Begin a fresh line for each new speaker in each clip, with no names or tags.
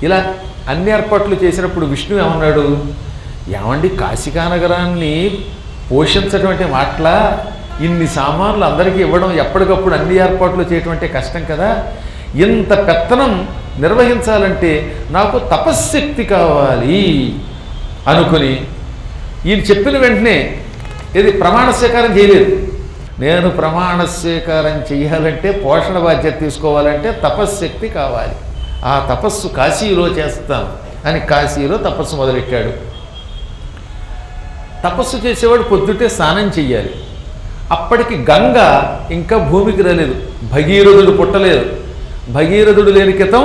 ఇలా అన్ని ఏర్పాట్లు చేసినప్పుడు విష్ణువు ఏమన్నాడు, ఏమండి కాశికా నగరాన్ని పోషించటువంటి మాటల ఇన్ని సామాన్లు అందరికీ ఇవ్వడం, ఎప్పటికప్పుడు అన్ని ఏర్పాట్లు చేయటం అంటే కష్టం కదా, ఇంత పెత్తనం నిర్వహించాలంటే నాకు తపశ్శక్తి కావాలి అనుకుని ఈయన చెప్పిన వెంటనే ఇది ప్రమాణ స్వీకారం చేయలేదు. నేను ప్రమాణ స్వీకారం చేయాలంటే, పోషణ బాధ్యత తీసుకోవాలంటే తపశ్శక్తి కావాలి, ఆ తపస్సు కాశీలో చేస్తాను అని కాశీలో తపస్సు మొదలెట్టాడు. తపస్సు చేసేవాడు పొద్దుటే స్నానం చెయ్యాలి. అప్పటికి గంగ ఇంకా భూమికి రాలేదు, భగీరథుడు పుట్టలేదు. భగీరథుడు లేని క్రితం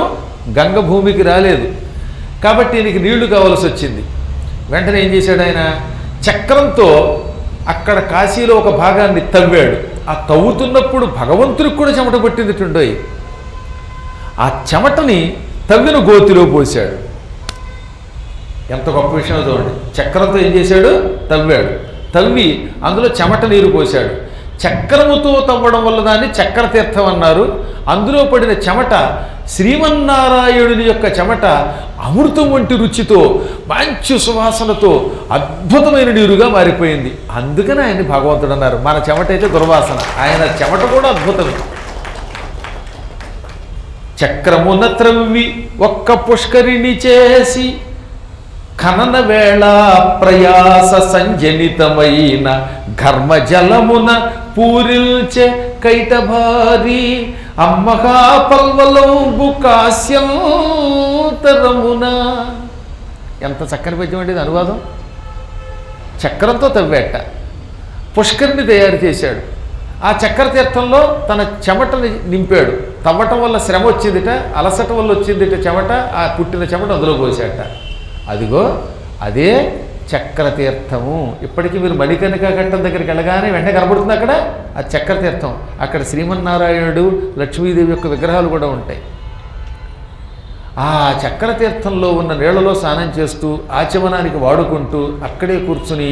గంగ భూమికి రాలేదు. కాబట్టి ఈయనకి నీళ్లు కావాల్సి వచ్చింది. వెంటనే ఏం చేశాడు ఆయన, చక్రంతో అక్కడ కాశీలో ఒక భాగాన్ని తవ్వాడు. ఆ తవ్వుతున్నప్పుడు భగవంతుడికి కూడా చెమట పట్టింది టుండోయి. ఆ చెమటని తవ్విన గోతిలో పోశాడు. ఎంత గొప్ప విషయం చూడండి. చక్రంతో ఏం చేశాడు, తవ్వాడు. తవ్వి అందులో చెమట నీరు పోశాడు. చక్రముతో తవ్వడం వల్ల దాన్ని చక్రతీర్థం అన్నారు. అందులో పడిన చెమట శ్రీమన్నారాయణుని యొక్క చెమట అమృతం వంటి రుచితో మంచి సువాసనతో అద్భుతమైన నీరుగా మారిపోయింది. అందుకని ఆయన్ని భగవంతుడు అన్నారు. మన చెమట అయితే దుర్వాసన, ఆయన చెమట కూడా అద్భుతమే. చక్రమున త్రవ్వి ఒక్క పుష్కరిణి చేసి ఖనన వేళ ప్రయాస సంజనితమైన ఘర్మజలమున పూరిల్చే కైటభారి అమ్మగా పల్వలంబు కాశ్యంతరమున. ఎంత చక్కని పద్యం అండి ఇది అనువాదం. చక్రంతో తవ్వేట, పుష్కరిని తయారు చేశాడు. ఆ చక్ర తీర్థంలో తన చెమటని నింపాడు. తవ్వటం వల్ల శ్రమ వచ్చిందిట, అలసట వల్ల వచ్చిందిట చెమట. ఆ పుట్టిన చెమట అందులో పోసాట. అదిగో అదే చక్రతీర్థము. ఇప్పటికీ మీరు మణికర్ణికా ఘట్టం దగ్గరికి వెళ్ళగానే వెంటనే కనబడుతుంది అక్కడ ఆ చక్రతీర్థం. అక్కడ శ్రీమన్నారాయణుడు, లక్ష్మీదేవి యొక్క విగ్రహాలు కూడా ఉంటాయి. ఆ చక్రతీర్థంలో ఉన్న నీళ్లలో స్నానం చేస్తూ ఆచమనానికి వాడుకుంటూ అక్కడే కూర్చుని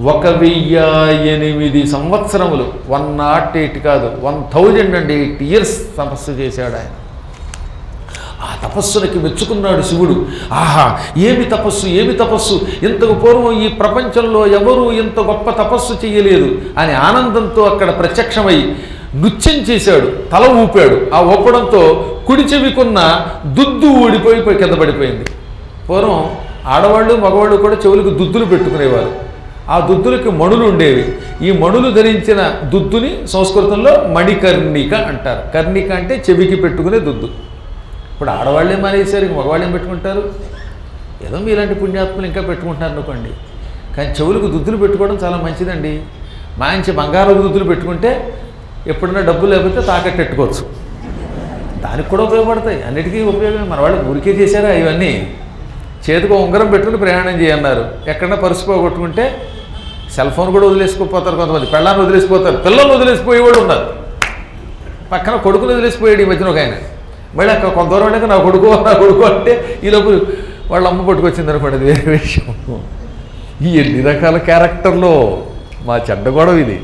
1008 సంవత్సరములు, 108 కాదు 1008 years తపస్సు చేశాడు ఆయన. ఆ తపస్సులకి మెచ్చుకున్నాడు శివుడు. ఆహా, ఏమి తపస్సు, ఏమి తపస్సు, ఇంతకు పూర్వం ఈ ప్రపంచంలో ఎవరూ ఇంత గొప్ప తపస్సు చేయలేదు అని ఆనందంతో అక్కడ ప్రత్యక్షమై నృత్యం చేశాడు, తల ఊపాడు. ఆ ఊపడంతో కుడి చెవికున్న దుద్దు ఊడిపోయి కింద పడిపోయింది. పూర్వం ఆడవాళ్ళు మగవాళ్ళు కూడా చెవులకు దుద్దులు పెట్టుకునేవారు. ఆ దుద్దులకి మణులు ఉండేవి. ఈ మణులు ధరించిన దుద్దుని సంస్కృతంలో మణికర్ణిక అంటారు. కర్ణిక అంటే చెవికి పెట్టుకునే దుద్దు. ఇప్పుడు ఆడవాళ్ళే మానేశారు, ఇంక మగవాళ్ళేం పెట్టుకుంటారు. ఏదో మీలాంటి పుణ్యాత్మలు ఇంకా పెట్టుకుంటున్నారు అనుకోండి. కానీ చెవులకు దుద్దులు పెట్టుకోవడం చాలా మంచిదండి. మంచి బంగారం దుద్దులు పెట్టుకుంటే ఎప్పుడన్నా డబ్బులు లేకపోతే తాకట్టు పెట్టుకోవచ్చు. దానికి కూడా ఉపయోగపడతాయి, అన్నిటికీ ఉపయోగమే. మన వాళ్ళు ఊరికే చేశారా ఇవన్నీ. చేతికి ఉంగరం పెట్టుకుని ప్రయాణం చేయన్నారు. ఎక్కడన్నా పర్సు పోగొట్టుకుంటే సెల్ ఫోన్ కూడా వదిలేసుకుపోతారు కొంతమంది. పెళ్ళాన్ని వదిలేసిపోతారు, పిల్లలు వదిలేసిపోయేవాడు ఉన్నారు. పక్కన కొడుకుని వదిలేసిపోయాడు ఈ మధ్యన ఒక ఆయన. మళ్ళీ అక్కడ కొంత దూరం అంటే నా కొడుకు అంటే ఈలోపు వాళ్ళ అమ్మ పట్టుకొచ్చింది అనుకోండి, అది వేరే విషయం. ఈ ఎన్ని రకాల క్యారెక్టర్లో మా చెడ్డ గొడవ ఇది.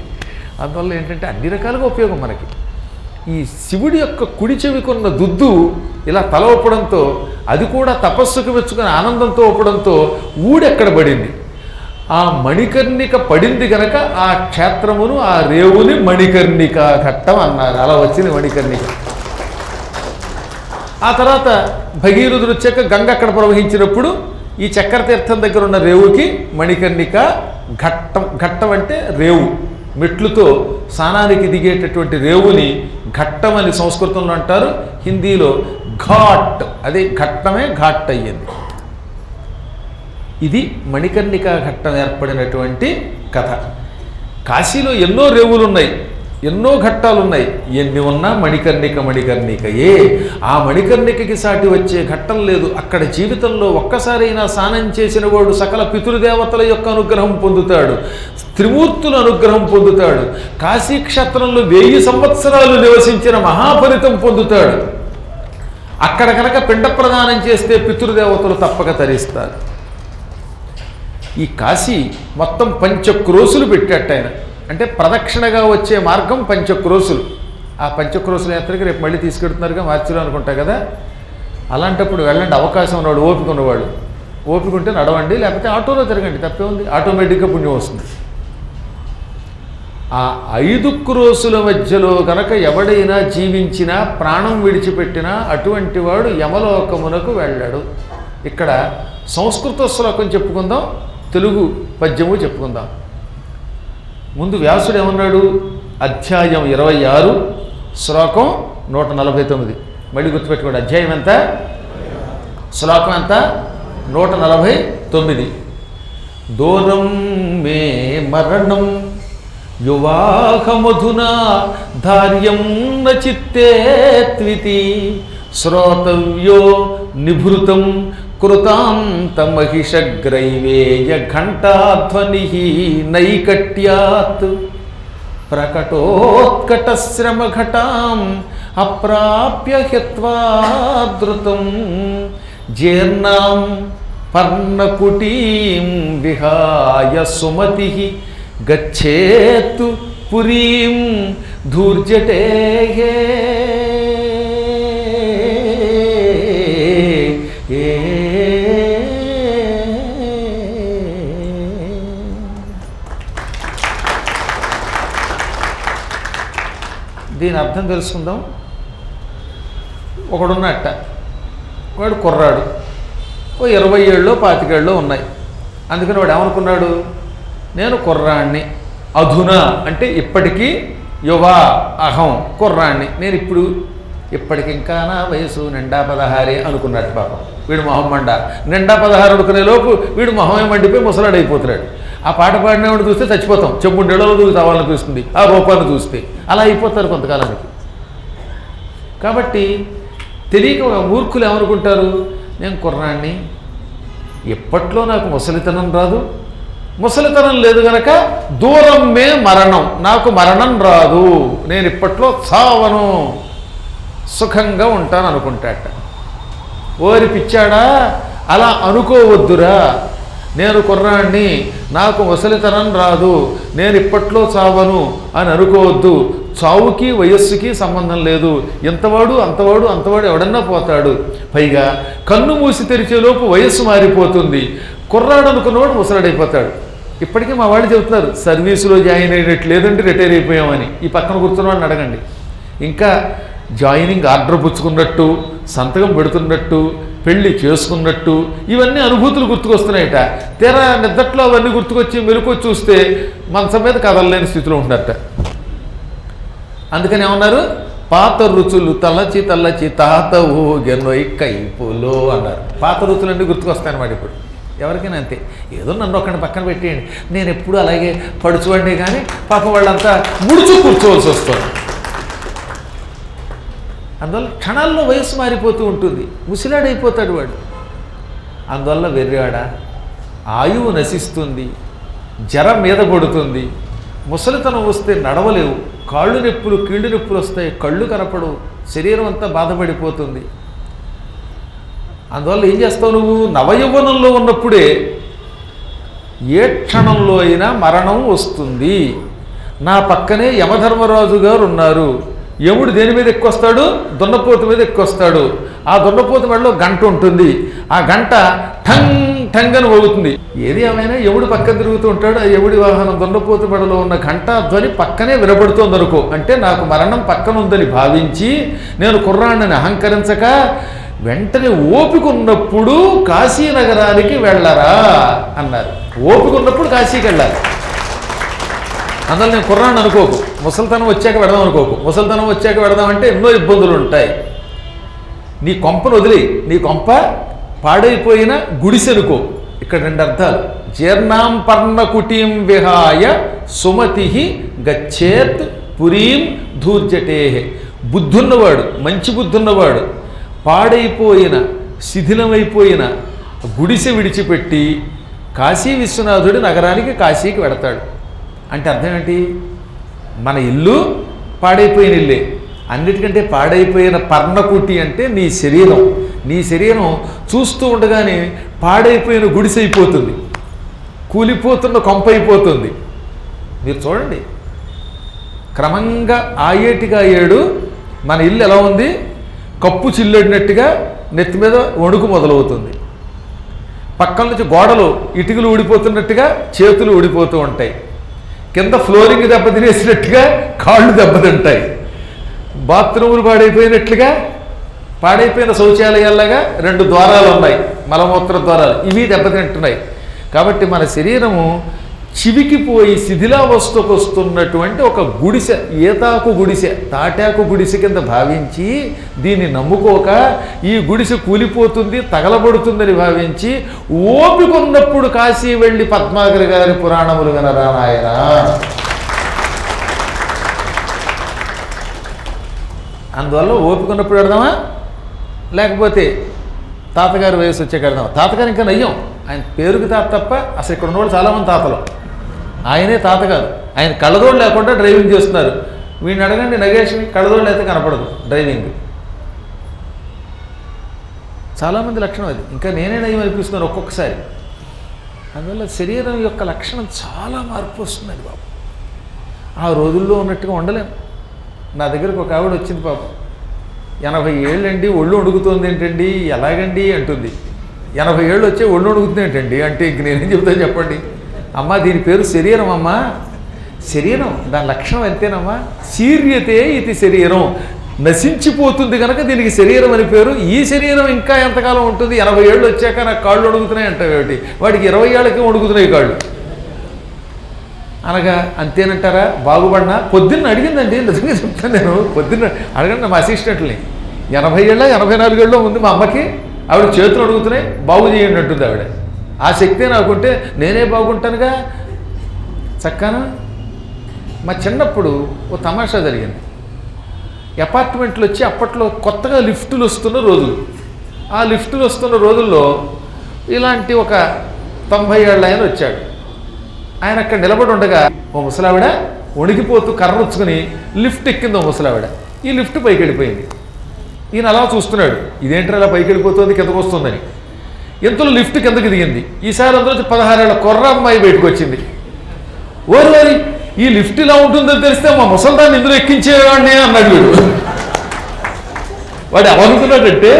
అందువల్ల ఏంటంటే అన్ని రకాలుగా ఉపయోగం మనకి. ఈ శివుడి యొక్క కుడి చెవికున్న దుద్దు ఇలా తల ఊపడంతో, అది కూడా తపస్సుకు మెచ్చుకుని ఆనందంతో ఊపడంతో ఊడెక్కడ పడింది. ఆ మణికర్ణిక పడింది కనుక ఆ క్షేత్రమును, ఆ రేవుని మణికర్ణిక ఘట్టం అన్నారు. అలా వచ్చింది మణికర్ణిక. ఆ తర్వాత భగీరథుడు వచ్చాక గంగ అక్కడ ప్రవహించినప్పుడు ఈ చక్రతీర్థం దగ్గర ఉన్న రేవుకి మణికర్ణిక ఘట్టం. ఘట్టం అంటే రేవు, మెట్లుతో స్నానానికి దిగేటటువంటి రేవుని ఘట్టం అని సంస్కృతంలో అంటారు. హిందీలో ఘాట్, అదే ఘట్టమే ఘాట్ అయ్యింది. ఇది మణికర్ణికా ఘట్టం ఏర్పడినటువంటి కథ. కాశీలో ఎన్నో రేవులు ఉన్నాయి, ఎన్నో ఘట్టాలు ఉన్నాయి. ఎన్ని ఉన్నా మణికర్ణికయే. ఆ మణికర్ణికకి సాటి వచ్చే ఘట్టం లేదు. అక్కడ జీవితంలో ఒక్కసారైనా స్నానం చేసిన వాడు సకల పితృదేవతల యొక్క అనుగ్రహం పొందుతాడు, త్రిమూర్తుల అనుగ్రహం పొందుతాడు, కాశీక్షేత్రంలో 1000 సంవత్సరాలు నివసించిన మహాఫలితం పొందుతాడు. అక్కడ కనుక పిండ ప్రదానం చేస్తే పితృదేవతలు తప్పక తరిస్తారు. ఈ కాశీ మొత్తం 5 క్రోసులు పెట్టాట ఆయన. అంటే ప్రదక్షిణగా వచ్చే మార్గం 5 క్రోసులు. ఆ 5 క్రోసుల యాత్రకి రేపు మళ్ళీ తీసుకెడుతున్నారుగా, మార్చిలో అనుకుంటా కదా. అలాంటప్పుడు వెళ్ళండి, అవకాశం ఉన్నవాడు, ఓపిక ఉన్నవాడు. ఓపిక ఉంటే నడవండి, లేకపోతే ఆటోలో తిరగండి, తప్పే ఉంది, ఆటోమేటిక్గా పుణ్యం వస్తుంది. ఆ 5 క్రోసుల మధ్యలో కనుక ఎవడైనా జీవించినా ప్రాణం విడిచిపెట్టినా అటువంటి వాడు యమలోకమునకు వెళ్ళాడు. ఇక్కడ సంస్కృత శ్లోకం చెప్పుకుందాం, తెలుగు పద్యము చెప్పుకుందాం. ముందు వ్యాసుడు ఏమన్నాడు? అధ్యాయం 26 శ్లోకం 149. మళ్ళీ గుర్తుపెట్టుకోండి, అధ్యాయం ఎంత, శ్లోకం ఎంత? 149. దూరం మే మరణం యువాహమధునా ధార్యం న చిత్తే త్వితి శ్రోతవ్యో నిభృతం కృతాంతమహిషగ్రైవేయ ఘంటాధ్వని నైకట్యాత్ ప్రకటోత్కటశ్రమఘటాం అప్రాప్య హ్యత్వాదృతం జీర్ణాం పర్ణకుటీం విహాయ సుమతి గచ్చేత్తు పురీం ధూర్జటే. దీని అర్థం తెలుసుకుందాం. ఒకడున్నట్ట, వాడు కుర్రాడు, ఓ 20 ఏళ్ళో 25 ఏళ్ళో ఉన్నాయి. అందుకని వాడు ఏమనుకున్నాడు? నేను కుర్రాణ్ణి, అధునా అంటే ఇప్పటికీ, యువ అహం కుర్రాణ్ణి, నేను ఇప్పటికి ఇంకా నా వయసు నిండా 16 అనుకున్నట్టు. పాపం వీడు మొహం మండ, నిండా 16 అనుకునే లోపు వీడు మొహమే మండిపోయి ముసలాడు అయిపోతున్నాడు. ఆ పాట పాడినవాడు చూస్తే చచ్చిపోతాం, చెంబుండేళ్ళలో దూకి తావాలని చూస్తుంది ఆ రూపాన్ని చూస్తే. అలా అయిపోతారు కొంతకాలానికి. కాబట్టి తెలియక మూర్ఖులు ఏమనుకుంటారు? నేను కుర్రాణ్ణి, ఎప్పట్లో నాకు ముసలితనం రాదు, ముసలితనం లేదు గనక దూరం మే మరణం, నాకు మరణం రాదు, నేను ఇప్పట్లో చావను, సుఖంగా ఉంటాను అనుకుంటాట. ఓరి పిచ్చాడా, అలా అనుకోవద్దురా. నేను కుర్రాణ్ణి, నాకు ముసలితనం రాదు, నేను ఇప్పట్లో చావను అని అనుకోవద్దు. చావుకి వయస్సుకి సంబంధం లేదు. ఎంతవాడు అంతవాడు, అంతవాడు ఎవడన్నా పోతాడు. పైగా కన్ను మూసి తెరిచేలోపు వయస్సు మారిపోతుంది. కుర్రాడు అనుకున్నవాడు ముసలాడైపోతాడు. ఇప్పటికీ మా వాళ్ళు చెబుతున్నారు, సర్వీసులో జాయిన్ అయినట్టు లేదంటే రిటైర్ అయిపోయామని. ఈ పక్కన కూర్చున్నవాడిని అడగండి. ఇంకా జాయినింగ్ ఆర్డర్ పుచ్చుకున్నట్టు, సంతకం పెడుతున్నట్టు, పెళ్లి చేసుకున్నట్టు ఇవన్నీ అనుభూతులు గుర్తుకొస్తున్నాయట. తీరా నిద్దట్లో అవన్నీ గుర్తుకొచ్చి మెలుకొచ్చి చూస్తే మనసం మీద కదలలేని స్థితిలో ఉంటున్నట్ట. అందుకని ఏమన్నారు? పాత రుచులు తలచి తలచి తాత ఊగెనొయ్ కైపులో అన్నారు. పాత రుచులన్నీ గుర్తుకొస్తాయన్నమాట. ఇప్పుడు ఎవరికైనా అంతే. ఏదో నన్ను ఒక్కడిని పక్కన పెట్టేయండి, నేను ఎప్పుడు అలాగే పడుచువాడినే, కానీ పాపం వాళ్ళంతా ముడుచు కూర్చోవలసి వస్తుంది. అందువల్ల క్షణాల్లో వయస్సు మారిపోతూ ఉంటుంది, ముసిలాడైపోతాడు వాడు. అందువల్ల వెర్రాడ ఆయువు నశిస్తుంది, జర మీద పడుతుంది, ముసలితనం వస్తే నడవలేవు, కాళ్ళు నొప్పులు కీళ్ళు నొప్పులు వస్తాయి, కళ్ళు కనపడవు, శరీరం అంతా బాధపడిపోతుంది. అందువల్ల ఏం చేస్తావు నువ్వు? నవయవ్వనంలో ఉన్నప్పుడే ఏ క్షణంలో అయినా మరణం వస్తుంది. నా పక్కనే యమధర్మరాజు గారు ఉన్నారు. యముడు దేని మీద ఎక్కువస్తాడు? దున్నపోతు మీద ఎక్కువస్తాడు. ఆ దున్నపోతు మెడలో గంట ఉంటుంది. ఆ గంట ఠంగ్ ఠంగ్ అని మోగుతుంది. ఏది ఏమైనా యముడు పక్కన తిరుగుతూ ఉంటాడు. ఆ యముడి వాహనం దున్నపోతు మెడలో ఉన్న గంట ధ్వని పక్కనే వినబడుతోంది అనుకో. అంటే నాకు మరణం పక్కన ఉందని భావించి నేను కుర్రాణ్ణని అహంకరించక వెంటనే ఓపిక ఉన్నప్పుడు కాశీనగరానికి వెళ్ళరా అన్నారు. ఓపిక ఉన్నప్పుడు కాశీకి వెళ్ళాలి. అందువల్ల నేను కుర్రాన్ని అనుకోకు, ముసలితనం వచ్చాక పెడదాం అనుకోకు. ముసలితనం వచ్చాక పెడదామంటే ఎన్నో ఇబ్బందులు ఉంటాయి. నీ కొంపను వదిలి, నీ కొంప పాడైపోయిన గుడిసెనుకో. ఇక్కడ 2 అర్థాలు. జీర్ణాం పర్ణకుటీం విహాయ సుమతి గచ్చేత్ పురీం ధూర్జటే. బుద్ధున్నవాడు, మంచి బుద్ధున్నవాడు పాడైపోయిన శిథిలమైపోయిన గుడిసె విడిచిపెట్టి కాశీ విశ్వనాథుడి నగరానికి కాశీకి వెడతాడు. అంటే అర్థం ఏంటి? మన ఇల్లు పాడైపోయిన ఇల్లే. అన్నిటికంటే పాడైపోయిన పర్ణకుటి అంటే నీ శరీరం. నీ శరీరం చూస్తూ ఉండగానే పాడైపోయిన గుడిసె అయిపోతుంది, కూలిపోతున్న కొంప అయిపోతుంది. మీరు చూడండి, క్రమంగా ఆ ఏటిగా ఏడు మన ఇల్లు ఎలా ఉంది? కప్పు చిల్లడినట్టుగా నెత్తి మీద వణుకు మొదలవుతుంది. పక్కన నుంచి గోడలు ఇటుకలు ఊడిపోతున్నట్టుగా చేతులు ఊడిపోతూ ఉంటాయి. కింద ఫ్లోరింగ్ దెబ్బతినేసినట్టుగా కాళ్ళు దెబ్బతింటాయి. బాత్రూములు పాడైపోయినట్లుగా పాడైపోయిన శౌచాలయాల్లాగా 2 ద్వారాలు ఉన్నాయి, మలమూత్ర ద్వారాలు, ఇవి దెబ్బతింటున్నాయి. కాబట్టి మన శరీరము చివికిపోయి శిథిలావస్థకు వస్తున్నటువంటి ఒక గుడిసె, ఏతాకు గుడిసె, తాటాకు గుడిసె కింద భావించి దీన్ని నమ్ముకోక ఈ గుడిసె కూలిపోతుంది, తగలబడుతుందని భావించి ఓపిక ఉన్నప్పుడు కాశీ వెళ్ళి పద్మాకర్ గారి పురాణములు వినరా నాయనా. అందువల్ల ఓపిక ఉన్నప్పుడు పెడదామా, లేకపోతే తాతగారి వయసు వచ్చే కడదామా? తాతగారు ఇంకా నయ్యం, ఆయన పేరుకి తాత తప్ప అసలు ఇక్కడ ఉన్నవాళ్ళు చాలామంది తాతలు. ఆయనే తాతగారు, ఆయన కళ్ళదోడు లేకుండా డ్రైవింగ్ చేస్తున్నారు. వీడిని అడగండి, నగేష్ని, కళ్ళదోడు అయితే కనపడదు డ్రైవింగ్. చాలామంది లక్షణం అది. ఇంకా నేనే నయం అనిపిస్తున్నాను ఒక్కొక్కసారి. అందువల్ల శరీరం యొక్క లక్షణం చాలా మార్పు వస్తున్నది బాబు. ఆ రోజుల్లో ఉన్నట్టుగా ఉండలేము. నా దగ్గరకు ఒక ఆవిడ వచ్చింది పాపం, 80 ఏళ్ళండి, ఒళ్ళు వణుకుతోంది ఏంటండి, ఎలాగండి అంటుంది. 80 ఏళ్ళు వచ్చే ఒళ్ళు వణుకుతుంది ఏంటండి అంటే ఇంక నేనేం చెప్తాను చెప్పండి. అమ్మ దీని పేరు శరీరం అమ్మా, శరీరం దాని లక్షణం ఎంతేనమ్మా, శీర్యతే ఇది శరీరం, నశించిపోతుంది కనుక దీనికి శరీరం అని పేరు. ఈ శరీరం ఇంకా ఎంతకాలం ఉంటుంది, 80 ఏళ్ళు వచ్చాక నాకు కాళ్ళు వణుకుతున్నాయి అంటావేటి, వాడికి 20 ఏళ్ళకి వణుకుతున్నాయి కాళ్ళు అనగా అంతేనంటారా? బాగుపడినా పొద్దున్న అడిగిందండి, నిజంగా చెప్తాను నేను, పొద్దున్న అడగండి మా అసిస్టెంట్ని, 80 ఏళ్ళ 84 ఏళ్ళలో ఉంది మా అమ్మకి, ఆవిడ చేతులు అడుగుతున్నాయి, బాగు చేయండి అంటుంది ఆవిడ. ఆ శక్తే నాకుంటే నేనే బాగుంటానుగా చక్కనా. మా చిన్నప్పుడు ఓ తమాషా జరిగింది. అపార్ట్మెంట్లు వచ్చి అప్పట్లో కొత్తగా లిఫ్టులు వస్తున్న రోజులు. ఆ లిఫ్టులు వస్తున్న రోజుల్లో ఇలాంటి ఒక 90 ఏళ్ళ ఆయన వచ్చాడు. ఆయన అక్కడ నిలబడి ఉండగా ఓ ముసలావిడ వణికిపోతూ కర్రొచ్చుకుని లిఫ్ట్ ఎక్కింది. ఓ ముసలావిడ ఈ లిఫ్ట్ పైకి వెళ్ళిపోయింది. ఈయన అలా చూస్తున్నాడు, ఇదేంటి అలా పైకి వెళ్ళిపోతుంది, కిందకు వస్తుందని. ఎంతలో లిఫ్ట్ కిందకి దిగింది. ఈసారి అందులో 16 ఏళ్ళ కుర్ర అమ్మాయి బయటకు వచ్చింది. ఓరి ఈ లిఫ్ట్ ఇలా ఉంటుందని తెలిస్తే మా ముసల్దాన్ని ఇందులో ఎక్కించేవాడిని అన్నాడు వీడు. వాడు ఏమనుకున్నాడంటే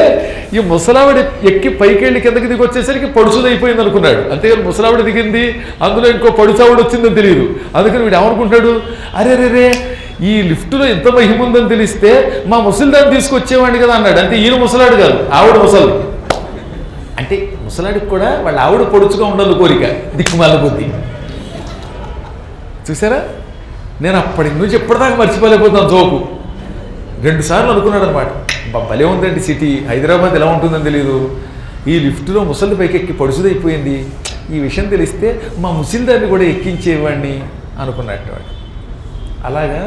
ఈ ముసలావిడ ఎక్కి పైకి వెళ్ళి కిందకి దిగి వచ్చేసరికి పడుచుదైపోయింది అనుకున్నాడు. అంతేగాని ముసలావిడ దిగింది అందులో ఇంకో పడుచావిడ వచ్చిందని తెలియదు. అందుకని వీడు ఏమనుకుంటాడు, అరే రే ఈ లిఫ్ట్లో ఎంత మహిమ ఉందని తెలిస్తే మా ముసలిదాన్ని తీసుకొచ్చేవాడిని కదా అన్నాడు. అంటే ఈయన ముసలాడు కాదు, ఆవిడ ముసలి. అంటే ముసలాడికి కూడా వాళ్ళ ఆవిడ పొడుచుగా ఉండాలి కోరిక, దిక్కుమాల బుద్ధి. చూసారా, నేను అప్పటి నుంచి ఎప్పటిదాకా మర్చిపోలేకపోతున్నాను జోకు. 2 సార్లు అనుకున్నాడు అనమాట, భలే ఉందండి సిటీ, హైదరాబాద్ ఎలా ఉంటుందని తెలీదు, ఈ లిఫ్ట్లో ముసలి పైకి ఎక్కి పడుసుదైపోయింది, ఈ విషయం తెలిస్తే మా ముసలిదాన్ని కూడా ఎక్కించేవాడిని అనుకున్నట్టు వాడు. అలాగా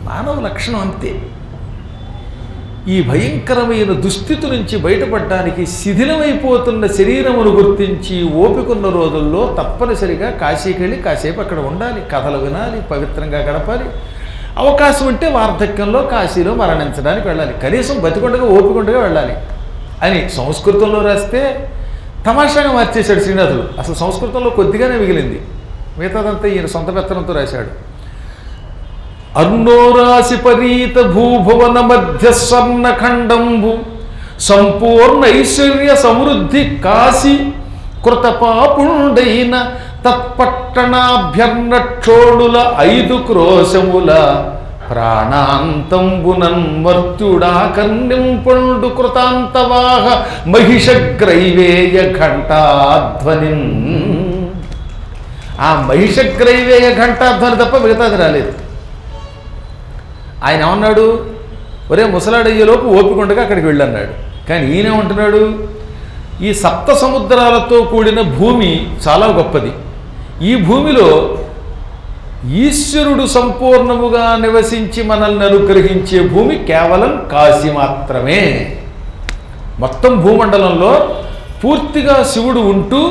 మానవ లక్షణం అంతే. ఈ భయంకరమైన దుస్థితి నుంచి బయటపడడానికి శిథిలమైపోతున్న శరీరమును గుర్తించి ఓపికన్న రోజుల్లో తప్పనిసరిగా కాశీకి వెళ్ళి కాసేపు అక్కడ ఉండాలి, కథలు వినాలి, పవిత్రంగా గడపాలి. అవకాశం ఉంటే వార్ధక్యంలో కాశీలో మరణించడానికి వెళ్ళాలి, కనీసం బతికొండగా ఓపికొండగా వెళ్ళాలి అని సంస్కృతంలో రాస్తే తమాషాగా మార్చేశాడు శ్రీనాథుడు. అసలు సంస్కృతంలో కొద్దిగానే మిగిలింది, మిగతాదంతా ఈయన సొంత పెత్తనంతో రాశాడు. అర్ణోరాశి పరీత భూభువన మధ్య స్వర్ణఖండంబు సంపూర్ణ ఐశ్వర్య సమృద్ధి కాశీ కృతపాపుండైన తత్పట్టణాభ్యర్ణక్షోణుల 5 క్రోశముల ప్రాణాంతంబునన్ మర్త్యుడా కన్నింపండు కృతాంతవాహ మహిషగ్రైవేయ ఘంటాధ్వని. ఆ మహిషగ్రైవేయ ఘంటాధ్వని తప్ప మిగతాది రాలేదు. ఆయన ఏమన్నాడు, ఒరే ముసలాడయ్యేలోపు ఓపికొండగా అక్కడికి వెళ్ళన్నాడు. కానీ ఈయనేమంటున్నాడు, ఈ 7 సముద్రాలతో కూడిన భూమి చాలా గొప్పది, ఈ భూమిలో ఈశ్వరుడు సంపూర్ణముగా నివసించి మనల్ని అనుగ్రహించే భూమి కేవలం కాశీ మాత్రమే. మొత్తం భూమండలంలో పూర్తిగా శివుడు ఉంటూ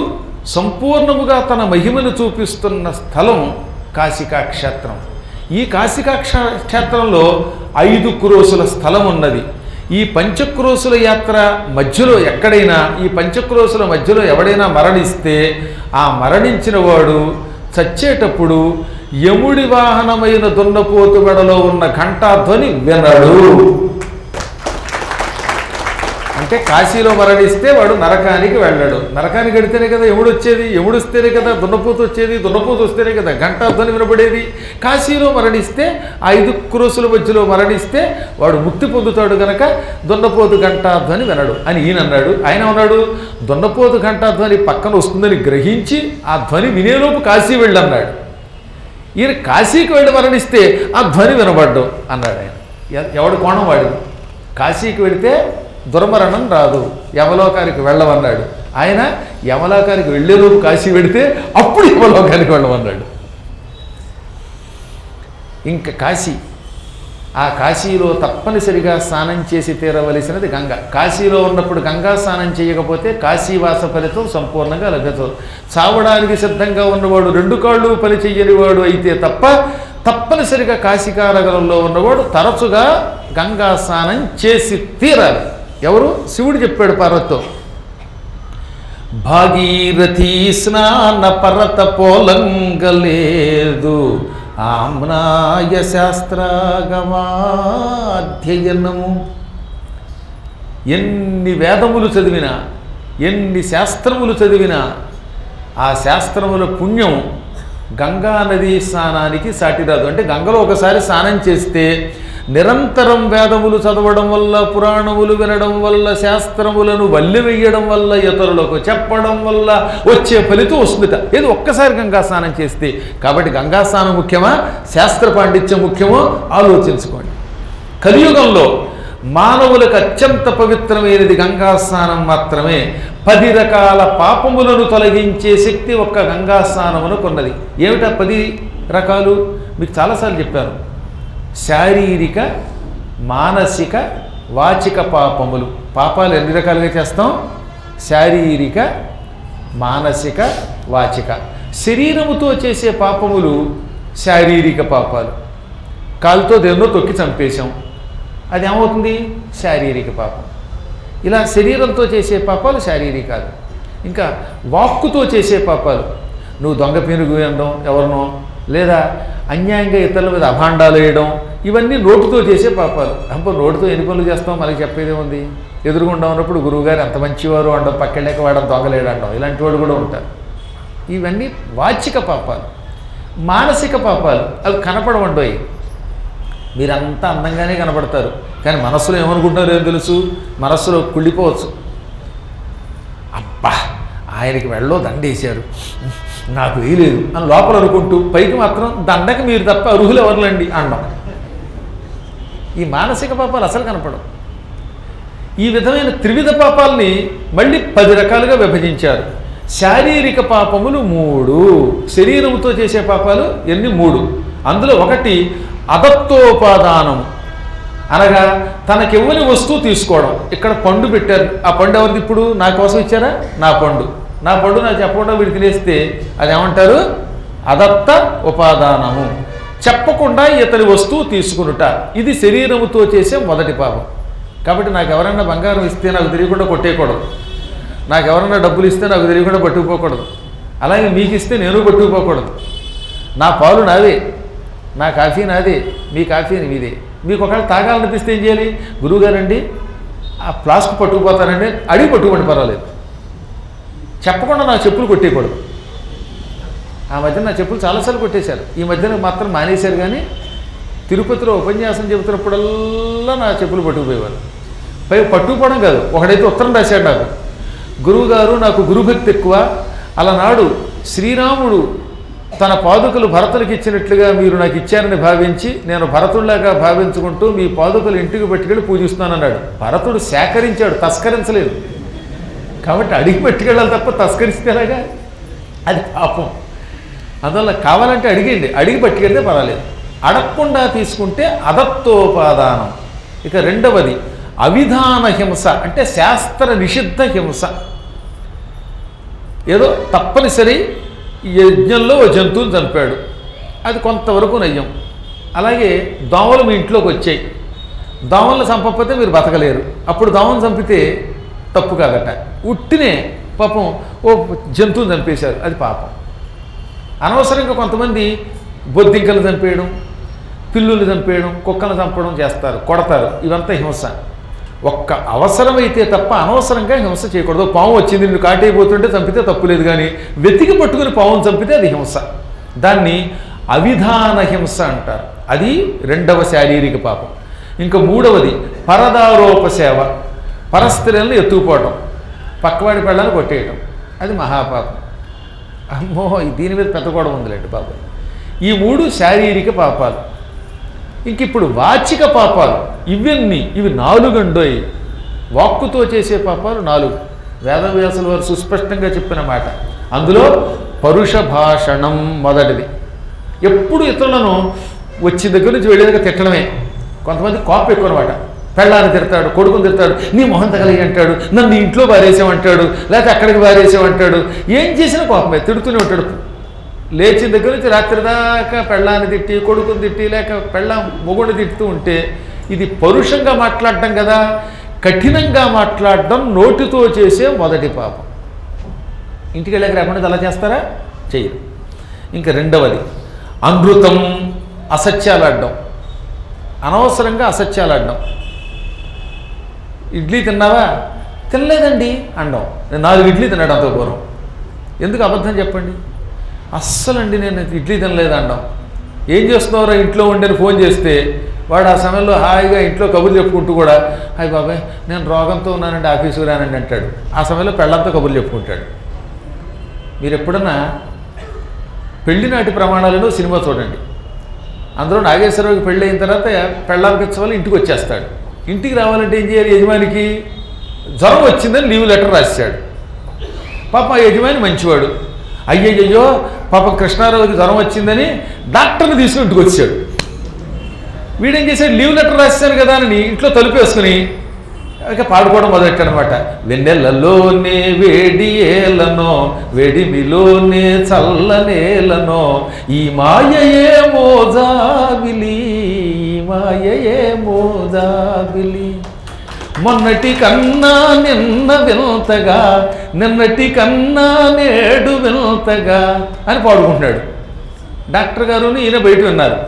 సంపూర్ణముగా తన మహిమను చూపిస్తున్న స్థలం కాశికా క్షేత్రం. ఈ కాశికా క్షేత్రంలో 5 క్రోసుల స్థలం ఉన్నది. ఈ పంచక్రోసుల యాత్ర మధ్యలో ఎక్కడైనా, ఈ పంచక్రోసుల మధ్యలో ఎవడైనా మరణిస్తే ఆ మరణించిన వాడు చచ్చేటప్పుడు యముడి వాహనమైన దున్నపోతు మెడలో ఉన్న ఘంటాధ్వని వినడు. అంటే కాశీలో మరణిస్తే వాడు నరకానికి వెళ్ళాడు. నరకానికి వెడితేనే కదా యముడు వచ్చేది, యముడు వస్తేనే కదా దున్నపోతు వచ్చేది, దున్నపోతు వస్తేనే కదా ఘంటాధ్వని వినబడేది. కాశీలో మరణిస్తే 5 క్రోసుల మధ్యలో మరణిస్తే వాడు ముక్తి పొందుతాడు గనక దున్నపోతు ఘంటాధ్వని వినడు అని ఈయన అన్నాడు. ఆయన అన్నాడు దున్నపోతు ఘంటాధ్వని పక్కన వస్తుందని గ్రహించి ఆ ధ్వని వినేలోపు కాశీ వెళ్ళన్నాడు. ఈయన కాశీకి వెళ్ళి మరణిస్తే ఆ ధ్వని వినబడ్డు అన్నాడు ఆయన. ఎవడు కోణం వాడు. కాశీకి వెళితే దుర్మరణం రాదు, యమలోకానికి వెళ్ళమన్నాడు ఆయన. యమలోకానికి వెళ్ళేలోపు కాశీ వెడితే అప్పుడు యమలోకానికి వెళ్ళమన్నాడు. ఇంకా కాశీ, ఆ కాశీలో తప్పనిసరిగా స్నానం చేసి తీరవలసినది గంగ. కాశీలో ఉన్నప్పుడు గంగా స్నానం చేయకపోతే కాశీవాస ఫలితం సంపూర్ణంగా లభ్యత. చావడానికి సిద్ధంగా ఉన్నవాడు 2 కాళ్ళు పని చెయ్యని వాడు అయితే తప్ప తప్పనిసరిగా కాశీకానగరంలో ఉన్నవాడు తరచుగా గంగా స్నానం చేసి తీరాలి. ఎవరు? శివుడు చెప్పాడు పార్వతితో, భాగీరథీ స్నాన పరత పోలంగలేదు ఆమ్నాయ శాస్త్రాగమాధ్యయనము. ఎన్ని వేదములు చదివినా, ఎన్ని శాస్త్రములు చదివినా ఆ శాస్త్రముల పుణ్యం గంగా నదీ స్నానానికి సాటిరాదు. అంటే గంగలో ఒకసారి స్నానం చేస్తే నిరంతరం వేదములు చదవడం వల్ల, పురాణములు వినడం వల్ల, శాస్త్రములను వల్లివేయడం వల్ల, ఇతరులకు చెప్పడం వల్ల వచ్చే ఫలితం వస్తుందిట. ఏది ఒక్కసారి గంగా స్నానం చేస్తే. కాబట్టి గంగా స్నానం ముఖ్యమా, శాస్త్ర పాండిత్యం ముఖ్యమో ఆలోచించుకోండి. కలియుగంలో మానవులకు అత్యంత పవిత్రమైనది గంగా స్నానం మాత్రమే. 10 రకాల పాపములను తొలగించే శక్తి ఒక్క గంగా స్నానమునకు ఉన్నది. ఏమిటా 10 రకాలు? మీకు చాలాసార్లు చెప్పాను. శారీరక, మానసిక, వాచిక పాపములు. పాపాలు ఎన్ని రకాలుగా చేస్తాం? శారీరక, మానసిక, వాచిక. శరీరముతో చేసే పాపములు శారీరక పాపాలు. కాలుతో దేన్నో తొక్కి చంపేశాం, అది ఏమవుతుంది? శారీరక పాపం. ఇలా శరీరంతో చేసే పాపాలు శారీరకాలు. ఇంకా వాక్కుతో చేసే పాపాలు, నువ్వు దొంగ పెనుగు వేయడం ఎవరినో, లేదా అన్యాయంగా ఇతరుల మీద అభాండాలు వేయడం, ఇవన్నీ నోటుతో చేసే పాపాలు. అప్పుడు నోటితో ఎన్ని పనులు చేస్తాం మనకి చెప్పేదే ఉంది. ఎదురుగుండా ఉన్నప్పుడు గురువుగారు ఎంత మంచివారు అండం, పక్కలేక వాడడం, దొంగలేడు అండం, ఇలాంటి వాడు కూడా ఉంటారు. ఇవన్నీ వాచిక పాపాలు. మానసిక పాపాలు అవి కనపడవండోయి. మీరంతా అందంగానే కనపడతారు, కానీ మనస్సులో ఏమనుకుంటున్నారో ఏం తెలుసు. మనస్సులో కుళ్ళిపోవచ్చు. అబ్బా ఆయనకి మెడలో దండేశారు, నాకు వేయలేదు అని లోపల అనుకుంటూ పైకి మాత్రం దండకి మీరు తప్ప అర్హులు ఎవరులండి అన్నాం. ఈ మానసిక పాపాలు అసలు కనపడవు. ఈ విధమైన త్రివిధ పాపాలని మళ్ళీ 10 రకాలుగా విభజించారు. శారీరక పాపములు 3, శరీరముతో చేసే పాపాలు ఎన్ని? 3. అందులో ఒకటి అదత్తోపాదానం, అనగా తనకివ్వని వస్తువు తీసుకోవడం. ఇక్కడ పండు పెట్టారు, ఆ పండు ఎవరిది? ఇప్పుడు నా కోసం ఇచ్చారా? నా పండు నాకు చెప్పకుండా వీడు తినేస్తే అది ఏమంటారు? అదత్త ఉపాదానము. చెప్పకుండా ఇతని వస్తువు తీసుకునుట, ఇది శరీరముతో చేసే మొదటి పాపం. కాబట్టి నాకు ఎవరైనా బంగారం ఇస్తే నాకు తెలియకుండా కొట్టేయకూడదు, నాకు ఎవరైనా డబ్బులు ఇస్తే నాకు తెలియకుండా పట్టుకుపోకూడదు, అలాగే మీకు ఇస్తే నేను పట్టుకుపోకూడదు. నా పాలు నావే, నా కాఫీ నాదే, మీ కాఫీ మీదే. మీకు ఒకవేళ తాగాలనిపిస్తే ఏం చేయాలి? గురువుగారండి ఆ ఫ్లాస్క్ పట్టుకుపోతానండి, అడిగి పట్టుకోండి, పర్వాలేదు. చెప్పకుండా నా చెప్పులు కొట్టేయకూడదు. ఆ మధ్యన నా చెప్పులు చాలాసార్లు కొట్టేశారు, ఈ మధ్యన మాత్రం మానేశారు. కానీ తిరుపతిలో ఉపన్యాసం చెబుతున్నప్పుడల్లా నా చెప్పులు పట్టుకుపోయేవారు. పట్టుకుపోవడం కాదు, ఒకడైతే ఉత్తరం రాశాడు నాకు, గురువుగారు నాకు గురుభక్తి ఎక్కువ, అలనాడు శ్రీరాముడు తన పాదుకలు భరతునికి ఇచ్చినట్లుగా మీరు నాకు ఇచ్చారని భావించి నేను భరతుడిలాగా భావించుకుంటూ మీ పాదుకలు ఇంటికి పట్టుకెళ్ళి పూజిస్తున్నానన్నాడు. భరతుడు సేకరించాడు, తస్కరించలేదు. కాబట్టి అడిగి పట్టుకెళ్ళాలి తప్ప తస్కరిస్తేలాగా అది పాపం. అందువల్ల కావాలంటే అడిగండి, అడిగి పట్టుకెళ్తే పర్వాలేదు. అడగకుండా తీసుకుంటే అదత్తోపాదానం. ఇక రెండవది అవిధాన హింస, అంటే శాస్త్ర నిషిద్ధ హింస. ఏదో తప్పనిసరి యజ్ఞంలో ఓ జంతువుని చంపాడు, అది కొంతవరకు నయ్యం. అలాగే దోమలు మీ ఇంట్లోకి వచ్చాయి, దోమలను చంపకపోతే మీరు బతకలేరు, అప్పుడు దోమను చంపితే తప్పు కాదట. ఉట్టినే పాపం ఓ జంతువుని చంపేశారు, అది పాపం. అనవసరంగా కొంతమంది బొద్దింకలు చంపేయడం, పిల్లులు చంపేయడం, కుక్కలు చంపడం చేస్తారు, కొడతారు, ఇవంతా హింస. ఒక్క అవసరమైతే తప్ప అనవసరంగా హింస చేయకూడదు. పాము వచ్చింది నిన్ను కాటైపోతుంటే చంపితే తప్పులేదు, కానీ వెతికి పట్టుకుని పావును చంపితే అది హింస. దాన్ని అవిధాన హింస అంటారు. అది రెండవ శారీరక పాపం. ఇంకా మూడవది పరదారోపసేవ, పరస్త్రీలను ఎత్తుకుపోవటం, పక్కవాడి పెళ్ళాన్ని కొట్టేయటం, అది మహాపాపం. అమ్మో, దీని మీద పెద్ద కూడా ఉందిలేండి పాపం. ఈ మూడు శారీరక పాపాలు. ఇంక ఇప్పుడు వాచిక పాపాలు ఇవి 4 అండోయి. వాక్కుతో చేసే పాపాలు 4. వేదవ్యాసుల వారు సుస్పష్టంగా చెప్పిన మాట. అందులో పరుష భాషణం మొదటిది. ఎప్పుడు ఇతరులను వచ్చిన దగ్గర నుంచి వెళ్ళేదాకా తిట్టడమే. కొంతమంది కోపం ఎక్కువ అనమాట. పెళ్ళాన్ని తిడతాడు, కొడుకుని తిడతాడు, నీ మొహం తగలిగి అంటాడు, నన్ను ఇంట్లో బారేసామంటాడు, లేకపోతే అక్కడికి బారేసామంటాడు. ఏం చేసినా కోపమే, తిడుతూనే ఉంటాడు. లేచిన దగ్గర నుంచి రాత్రి దాకా పెళ్ళాన్ని తిట్టి, కొడుకుని తిట్టి, లేక పెళ్ళాం మొగుడిని తిట్టుతూ ఉంటే ఇది పరుషంగా మాట్లాడటం కదా. కఠినంగా మాట్లాడడం నోటితో చేసే మొదటి పాపం. ఇంటికి వెళ్ళాక రేపటి అలా చేస్తారా? చెయ్యరు. ఇంకా రెండవది అనృతం, అసత్యాలాడడం. అనవసరంగా అసత్యాలాడడం. ఇడ్లీ తిన్నావా? తినలేదండి అనడం. నేను 4 ఇడ్లీ తిన్నాడు అంత పూర్వం. ఎందుకు అబద్ధం చెప్పండి? అస్సలండి నేను ఇడ్లీ తినలేదు అనడం. ఏం చేస్తున్నారో ఇంట్లో ఉండని ఫోన్ చేస్తే వాడు ఆ సమయంలో హాయిగా ఇంట్లో కబుర్లు చెప్పుకుంటూ కూడా, హాయ్ బాబాయ్ నేను రోగంతో ఉన్నానండి, ఆఫీసుకు రానండి అంటాడు. ఆ సమయంలో పెళ్ళంతో కబుర్లు చెప్పుకుంటాడు. మీరు ఎప్పుడన్నా పెళ్లినాటి ప్రమాణాలను సినిమా చూడండి. అందులో నాగేశ్వరరావుకి పెళ్ళి అయిన తర్వాత పెళ్ళాంకించే వాళ్ళు ఇంటికి వచ్చేస్తాడు. ఇంటికి రావాలంటే ఏం చేయాలి? యజమానికి జ్వరం వచ్చిందని లీవ్ లెటర్ రాశాడు. పాప యజమాని మంచివాడు. అయ్యయ్యో పాప కృష్ణారావుకి జ్వరం వచ్చిందని డాక్టర్ని తీసుకుని ఇంటికి వచ్చాడు. వీడేం చేశాడు? లీవ్ లెటర్ రాశాను కదా అని ఇంట్లో తలుపు వేసుకుని ఇక పాడుకోవడం మొదలెట్టాడనమాట. వెన్నెలలోనే వేడి ఏలనో, వేడిమిలోనే చల్లనేలనో, ఈ మాయయే మోజాబిలి, ఈ మాయయే మోజాబిలి, మొన్నటి కన్నా నిన్న వింతగా, నిన్నటి కన్నా నేడు వింతగా అని పాడుకుంటున్నాడు. డాక్టర్ గారుని ఈయన బయట విన్నారు.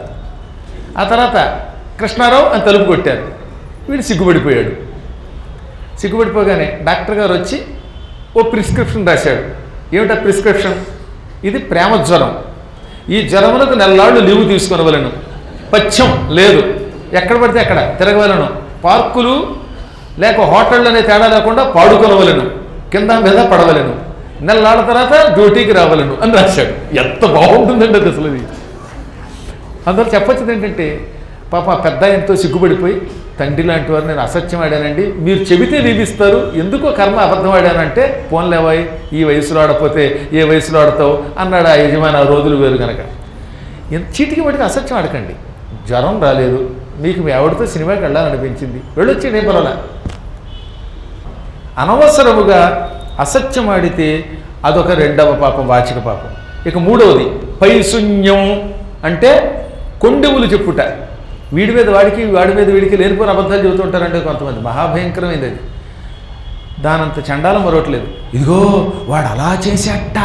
ఆ తర్వాత కృష్ణారావు అని తలుపు కొట్టారు. వీడు సిగ్గుపడిపోయాడు. సిగ్గుపడిపోగానే డాక్టర్ గారు వచ్చి ఓ ప్రిస్క్రిప్షన్ రాశాడు. ఏమిటా ప్రిస్క్రిప్షన్? ఇది ప్రేమ జ్వరం. ఈ జ్వరములకు నెలలాళ్ళు లీవు తీసుకొనవలను, పచ్చం లేదు, ఎక్కడ పడితే అక్కడ తిరగవలను, పార్కులు లేక హోటళ్ళు అనే తేడా లేకుండా పాడుకొనవలను, కింద మీద పడవలను, నెలలాళ్ళ తర్వాత డ్యూటీకి రావలను అని రాశాడు. ఎంత బాగుంటుందండి అది అసలు. ఇది అందరూ చెప్పొచ్చింది ఏంటంటే, పాప పెద్ద ఎంతో సిగ్గుపడిపోయి, తండ్రి లాంటి వారు నేను అసత్యం ఆడానండి, మీరు చెబితే నిధిస్తారు, ఎందుకో కర్మ అబద్ధం ఆడానంటే, పోన్లేవాయి ఈ వయసులో ఆడపోతే ఏ వయసులో ఆడతావు అన్నాడు ఆ యజమాని. ఆ రోజులు వేరు కనుక చీటికి వాటికి అసత్యం ఆడకండి. జ్వరం రాలేదు, మీకు మీ ఆవిడతో సినిమాకి వెళ్ళాలనిపించింది, వెళ్ళొచ్చి నేను పర్వాలా. అనవసరముగా అసత్యం ఆడితే అదొక రెండవ పాపం, వాచిక పాపం. ఇక మూడవది పైశూన్యం, అంటే కొండెములు చెప్పుట. వీడి మీద వాడికి, వాడి మీద వీడికి లేనిపోయిన అబద్ధాలు చెబుతూ ఉంటారంటే కొంతమంది. మహాభయంకరమైంది అది. దానంత చండాలం మరొకట్లేదు. ఇదిగో వాడు అలా చేసేట,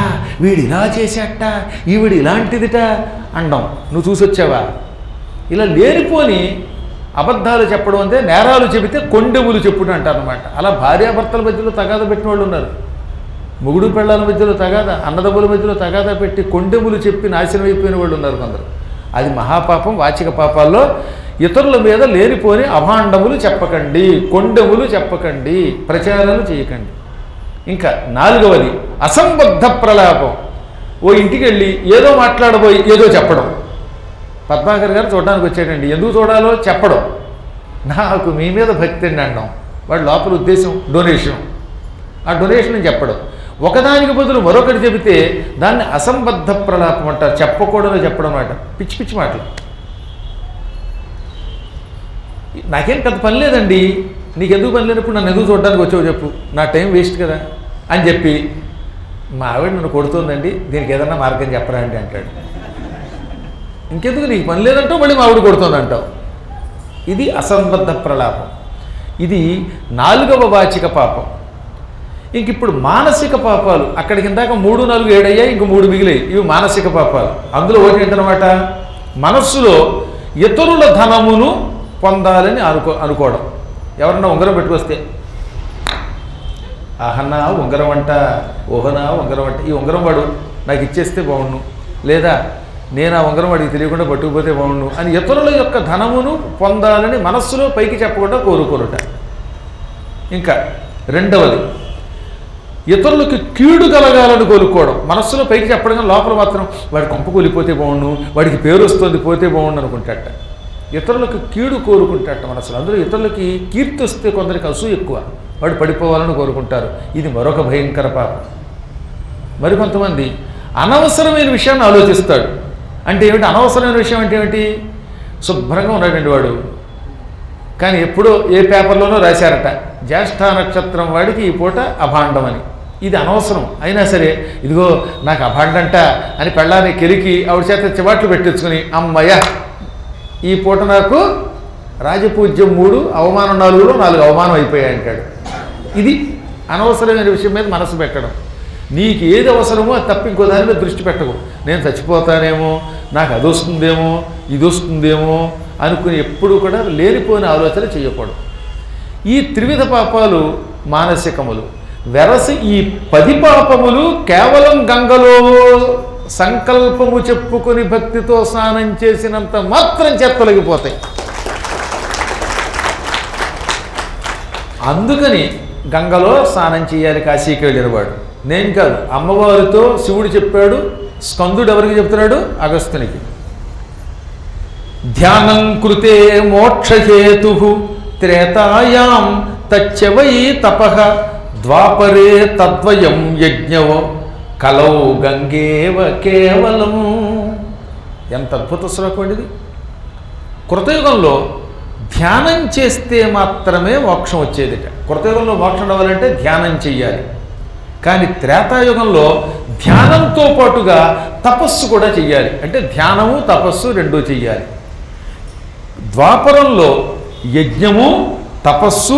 వీడు ఇలా చేసేట, ఈవిడు ఇలాంటిదిట అండం. నువ్వు చూసొచ్చావా? ఇలా లేనిపోని అబద్ధాలు చెప్పడం అంటే నేరాలు చెబితే కొండెములు చెప్పుట అంటారనమాట. అలా భార్యాభర్తల మధ్యలో తగాదా పెట్టిన వాళ్ళు ఉన్నారు. మొగుడు పెళ్ళాల మధ్యలో తగాదా, అన్నదమ్ముల మధ్యలో తగాదా పెట్టి కొండెములు చెప్పి నాశనం అయిపోయిన వాళ్ళు ఉన్నారు కొందరు. అది మహాపాపం. వాచిక పాపాల్లో ఇతరుల మీద లేనిపోని అభాండములు చెప్పకండి, కొండెములు చెప్పకండి, ప్రచారాలు చేయకండి. ఇంకా నాలుగవది అసంబద్ధ ప్రలాపం. ఓ ఇంటికి వెళ్ళి ఏదో మాట్లాడబోయి ఏదో చెప్పడం. పద్మాకర్ గారు చూడడానికి వచ్చాడండి, ఎందుకు చూడాలో చెప్పడం. నాకు మీ మీద భక్తి అండి అనడం. వాడు లోపల ఉద్దేశం డొనేషన్. ఆ డొనేషన్ చెప్పడం. ఒకదానికి బదులు మరొకటి చెబితే దాన్ని అసంబద్ధ ప్రలాపం అంటారు. చెప్పకూడదు చెప్పడం మాట. పిచ్చి పిచ్చి మాటలు. నాకేం పెద్ద పని లేదండి, నీకెందుకు పని లేనప్పుడు నన్ను ఎందుకు చూడడానికి వచ్చావు చెప్పు, నా టైం వేస్ట్ కదా అని చెప్పి, మా ఆవిడ నన్ను కొడుతుందండి, దీనికి ఏదన్నా మార్గం చెప్పరా అండి అంటాడు. ఇంకెందుకు నీకు పని లేదంటావు, మళ్ళీ మా ఆవిడ కొడుతుంది అంటావు. ఇది అసంబద్ధ ప్రలాపం. ఇది నాలుగవ వాచిక పాపం. ఇంక ఇప్పుడు మానసిక పాపాలు. అక్కడికి ఇందాక 3, 4, 7 అయ్యాయి, ఇంక 3 మిగిలాయి. ఇవి మానసిక పాపాలు. అందులో ఒకటి ఏంటనమాట, మనస్సులో ఇతరుల ధనమును పొందాలని అనుకోవడం. ఎవరన్నా ఉంగరం పెట్టుకొస్తే ఆహన్నా ఉంగరం అంట, ఓహనా ఉంగరం అంట, ఈ ఉంగరం వాడు నాకు ఇచ్చేస్తే బాగుండు, లేదా నేను ఆ ఉంగరం వాడికి తెలియకుండా పట్టుకుపోతే బాగుండు అని ఇతరుల యొక్క ధనమును పొందాలని మనస్సులో పైకి చెప్పకుండా కోరుకోరుట. ఇంకా రెండవది, ఇతరులకి కీడు కలగాలని కోరుకోవడం. మనస్సులో పైకి చెప్పడం కానీ లోపల మాత్రం వాడి కొంప కూలిపోతే బాగుండు, వాడికి పేరు వస్తుంది పోతే బాగుండు అనుకుంటాట. ఇతరులకు కీడు కోరుకుంటాట మనసులో. అందులో ఇతరులకి కీర్తి వస్తే కొందరికి అసూయ ఎక్కువ, వాడు పడిపోవాలని కోరుకుంటారు. ఇది మరొక భయంకర పాపం. మరికొంతమంది అనవసరమైన విషయాన్ని ఆలోచిస్తాడు. అంటే ఏమిటి అనవసరమైన విషయం అంటే ఏమిటి? శుభ్రంగా ఉన్నాడండి వాడు, కానీ ఎప్పుడో ఏ పేపర్లోనో రాశారట జ్యేష్ఠ నక్షత్రం వాడికి ఈ పూట అభాండం అని. ఇది అనవసరం అయినా సరే ఇదిగో నాకు అభాండంట అని పెళ్ళాన్ని కెలికి ఆవిడ చేత చివాట్లు పెట్టించుకుని అమ్మయ్య ఈ పూట నాకు రాజపూజ్యం 3 అవమానం 4లో 4 అవమానం అయిపోయాయి అంటాడు. ఇది అనవసరమైన విషయం మీద మనసు పెట్టడం. నీకు ఏది అవసరమో అది తప్ప ఇంకో దాని మీద దృష్టి పెట్టకు. నేను చచ్చిపోతానేమో, నాకు అది వస్తుందేమో, ఇది వస్తుందేమో అనుకుని ఎప్పుడు కూడా లేనిపోయిన ఆలోచన చేయకూడదు. ఈ త్రివిధ పాపాలు మానసికములు. వెరసి ఈ 10 పాపములు కేవలం గంగలో సంకల్పము చెప్పుకొని భక్తితో స్నానం చేసినంత మాత్రం తొలగిపోతాయి. అందుకని గంగలో స్నానం చేయాలి కాశీకి వెళ్ళినవాడు. నేను కాదు, అమ్మవారితో శివుడు చెప్పాడు. స్కందుడు ఎవరికి చెప్తున్నాడు? అగస్త్యునికి. ధ్యానం కృతే మోక్షహేతు త్రేతాయాం తచ్చవై తపః ద్వాపరే తద్వయం యజ్ఞవో కలౌ గంగేవ కేవలం. ఎంత అద్భుత శ్లోకం ఇది. కృతయుగంలో ధ్యానం చేస్తే మాత్రమే మోక్షం వచ్చేదిట. కృతయుగంలో మోక్షం అవ్వాలంటే ధ్యానం చెయ్యాలి. కానీ త్రేతాయుగంలో ధ్యానంతో పాటుగా తపస్సు కూడా చెయ్యాలి. అంటే ధ్యానము తపస్సు రెండూ చెయ్యాలి. ద్వాపరంలో యజ్ఞము తపస్సు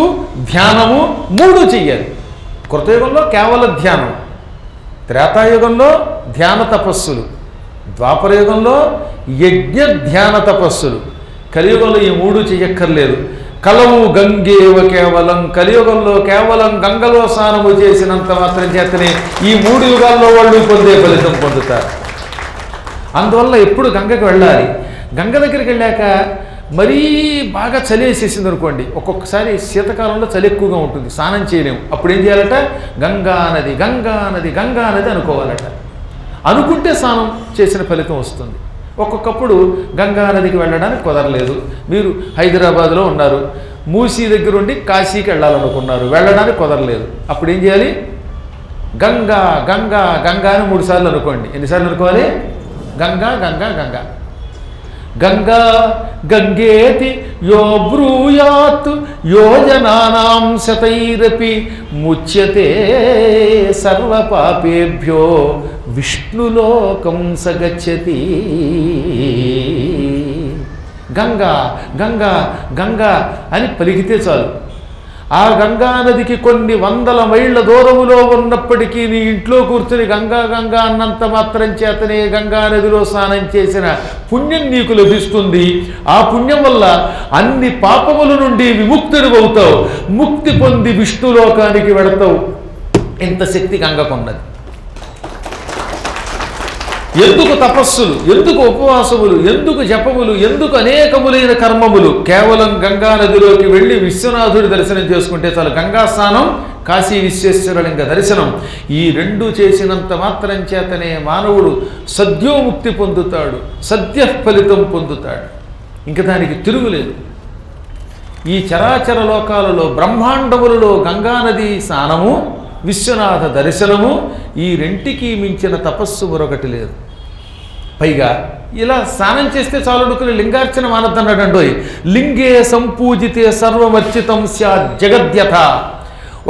ధ్యానము 3 చెయ్యాలి. కృతయుగంలో కేవలం ధ్యానం, త్రేతాయుగంలో ధ్యాన తపస్సులు, ద్వాపరయుగంలో యజ్ఞ ధ్యాన తపస్సులు, కలియుగంలో ఈ 3 చెయ్యక్కర్లేదు. కలవు గంగేవ కేవలం, కలియుగంలో కేవలం గంగలో స్నానము చేసినంత మాత్రం చేతనే ఈ 3 యుగాల్లో వాళ్ళు పొందే ఫలితం పొందుతారు. అందువల్ల ఎప్పుడు గంగకి వెళ్ళాలి. గంగ దగ్గరికి వెళ్ళాక మరీ బాగా చలి వేసేసింది అనుకోండి, ఒక్కొక్కసారి శీతకాలంలో చలి ఎక్కువగా ఉంటుంది, స్నానం చేయలేము. అప్పుడు ఏం చేయాలట? గంగా నది గంగా నది గంగా నది అనుకోవాలట. అనుకుంటే స్నానం చేసిన ఫలితం వస్తుంది. ఒక్కొక్కప్పుడు గంగా నదికి వెళ్ళడానికి కుదరలేదు. మీరు హైదరాబాద్లో ఉన్నారు, మూసీ దగ్గర ఉండి కాశీకి వెళ్ళాలనుకున్నారు, వెళ్ళడానికి కుదరలేదు. అప్పుడు ఏం చేయాలి? గంగా గంగా గంగా అని 3 సార్లు అనుకోండి. ఎన్నిసార్లు అనుకోవాలి? గంగా గంగా గంగా. గంగా గంగేతి యో బ్రూయాత్ యోజనానాం శతైరపి ముచ్యతే సర్వపాపేభ్యో విష్ణులోకం సగచ్చతి. గంగా గంగా గంగా అని పలికితే చాలు. ఆ గంగా నదికి కొన్ని 100 మైళ్ళ దూరములో ఉన్నప్పటికీ నీ ఇంట్లో కూర్చుని గంగా గంగా అన్నంత మాత్రం చేతనే గంగా నదిలో స్నానం చేసిన పుణ్యం నీకు లభిస్తుంది. ఆ పుణ్యం వల్ల అన్ని పాపముల నుండి విముక్తుడు అవుతావు, ముక్తి పొంది విష్ణులోకానికి వెళతావు. ఇంత శక్తి గంగకున్నది. ఎందుకు తపస్సులు, ఎందుకు ఉపవాసములు, ఎందుకు జపములు, ఎందుకు అనేకములైన కర్మములు? కేవలం గంగా నదిలోకి వెళ్ళి విశ్వనాథుడి దర్శనం చేసుకుంటే చాలు. గంగా స్నానం, కాశీ విశ్వేశ్వరలింగ దర్శనం, ఈ 2 చేసినంత మాత్రం చేతనే మానవుడు సద్యోముక్తి పొందుతాడు, సద్య ఫలితం పొందుతాడు. ఇంక దానికి తిరుగులేదు. ఈ చరాచర లోకాలలో బ్రహ్మాండములలో గంగానది స్నానము, విశ్వనాథ దర్శనము, ఈ 2కి మించిన తపస్సు మరొకటి లేదు. పైగా ఇలా స్నానం చేస్తే చాలు అనుకుని లింగార్చన మానద్దన్నాడండోయ్. లింగే సంపూజితే సర్వమర్చితం స్యాత్ జగద్యథ.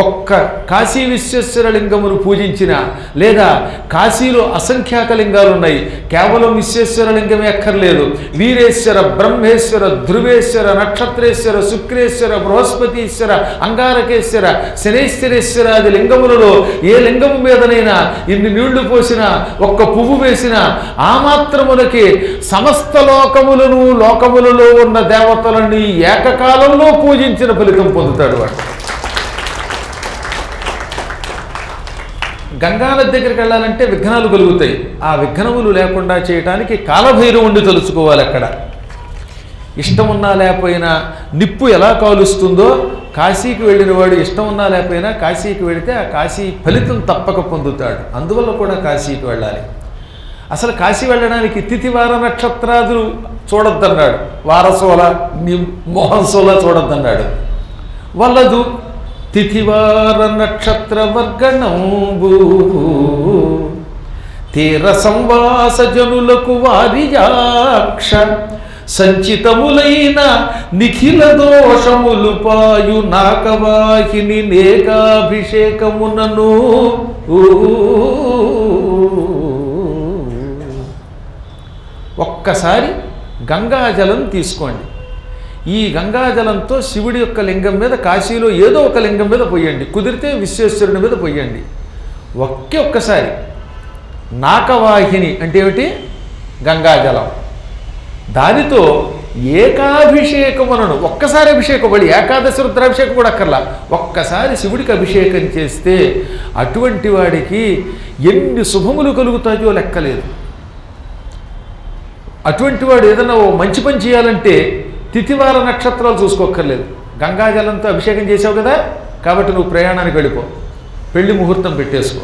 ఒక్క కాశీ విశ్వేశ్వర లింగమును పూజించిన, లేదా కాశీలో అసంఖ్యాక లింగాలు ఉన్నాయి, కేవలం విశ్వేశ్వర లింగమే అక్కర్లేదు, వీరేశ్వర, బ్రహ్మేశ్వర, ధ్రువేశ్వర, నక్షత్రేశ్వర, శుక్రేశ్వర, బృహస్పతీశ్వర, అంగారకేశ్వర, శనేశ్వరేశ్వరాది లింగములలో ఏ లింగము మీదనైనా ఇన్ని నీళ్లు పోసినా, ఒక్క పువ్వు వేసినా ఆ మాత్రములకి సమస్త లోకములలో ఉన్న దేవతలని ఏకకాలంలో పూజించిన ఫలితం పొందుతాడు వాడు. గంగానది దగ్గరికి వెళ్ళాలంటే విఘ్నాలు కలుగుతాయి. ఆ విఘ్నములు లేకుండా చేయటానికి కాలభైరవుణ్ణి తలుచుకోవాలి. అక్కడ ఇష్టం ఉన్నా లేకపోయినా నిప్పు ఎలా కాలుస్తుందో కాశీకి వెళ్ళిన వాడు ఇష్టం ఉన్నా లేకపోయినా కాశీకి వెళితే ఆ కాశీ ఫలితం తప్పక పొందుతాడు. అందువల్ల కూడా కాశీకి వెళ్ళాలి. అసలు కాశీ వెళ్ళడానికి తిథివార నక్షత్రాదులు చూడొద్దన్నాడు. వారసోల మోహన్సోల చూడొద్దన్నాడు. వల్లదు తిథివార నక్షత్ర వర్గణంబు తీర సంవాస జనులకు వారియాక్ష సంచితములైన నిఖిల దోషములు పాయు నాకవాహిని నేకాభిషేకమునను. ఒక్కసారి గంగాజలం తీసుకోండి. ఈ గంగాజలంతో శివుడి యొక్క లింగం మీద, కాశీలో ఏదో ఒక లింగం మీద పొయ్యండి. కుదిరితే విశ్వేశ్వరుని మీద పొయ్యండి. ఒక్కసారి నాకవాహిని అంటే ఏమిటి? గంగాజలం. దానితో ఏకాభిషేకమునను, ఒక్కసారి అభిషేకం పడి, ఏకాదశి రుద్రాభిషేకం కూడా అక్కర్లా, ఒక్కసారి శివుడికి అభిషేకం చేస్తే అటువంటి వాడికి ఎన్ని శుభములు కలుగుతాయో లెక్కలేదు. అటువంటి వాడు ఏదైనా ఓ మంచి పని చేయాలంటే తిథివార నక్షత్రాలు చూసుకోక్కర్లేదు. గంగాజలంతో అభిషేకం చేసావు కదా, కాబట్టి నువ్వు ప్రయాణానికి వెళ్ళిపో, పెళ్లి ముహూర్తం పెట్టేసుకో.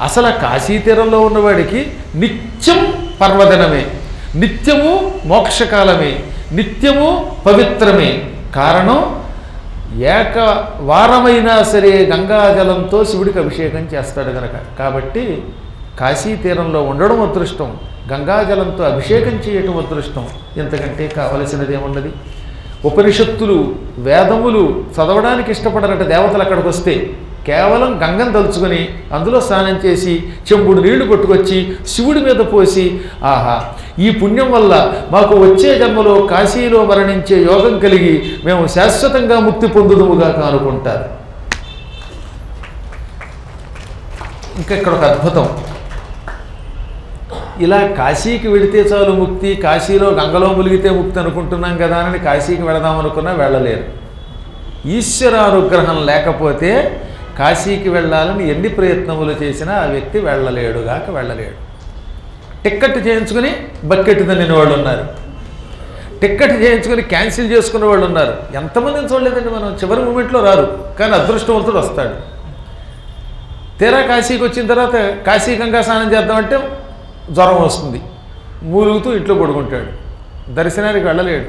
అసలు కాశీ తీరంలో ఉన్నవాడికి నిత్యం పర్వదినమే, నిత్యము మోక్షకాలమే, నిత్యము పవిత్రమే. కారణం ఏక వారమైనా సరే గంగాజలంతో శివుడికి అభిషేకం చేస్తాడు కనుక. కాబట్టి కాశీ తీరంలో ఉండడం అదృష్టం, గంగాజలంతో అభిషేకం చేయటం అదృష్టం. ఇంతకంటే కావలసినది ఏమున్నది? ఉపనిషత్తులు, వేదములు చదవడానికి ఇష్టపడరట దేవతలు. అక్కడికి వస్తే కేవలం గంగను తలుచుకొని అందులో స్నానం చేసి చెంబుడు నీళ్లు కొట్టుకొచ్చి శివుడి మీద పోసి, ఆహా ఈ పుణ్యం వల్ల మాకు వచ్చే జన్మలో కాశీలో మరణించే యోగం కలిగి మేము శాశ్వతంగా ముక్తి పొందుదుముగా అనుకుంటారు. ఇంకా ఇక్కడ ఒక అద్భుతం. ఇలా కాశీకి వెళితే చాలు ముక్తి, కాశీలో గంగలో ములిగితే ముక్తి అనుకుంటున్నాం కదా అని కాశీకి వెళదామనుకున్నా వెళ్ళలేరు. ఈశ్వరానుగ్రహం లేకపోతే కాశీకి వెళ్ళాలని ఎన్ని ప్రయత్నములు చేసినా ఆ వ్యక్తి వెళ్ళలేడుగాక వెళ్ళలేడు. టిక్కెట్ చేయించుకుని బకెట్ తిన్న వాళ్ళు ఉన్నారు, టిక్కెట్ చేయించుకొని క్యాన్సిల్ చేసుకున్న వాళ్ళు ఉన్నారు. ఎంతమందిని చూడలేదండి మనం. చివరి మూమెంట్లో రారు, కానీ అదృష్టవంతుడు వస్తాడు. తీరా కాశీకి వచ్చిన తర్వాత కాశీ గంగా స్నానం చేద్దామంటే జ్వరం వస్తుంది, మూలుగుతూ ఇంట్లో పడుకుంటాడు, దర్శనానికి వెళ్ళలేడు.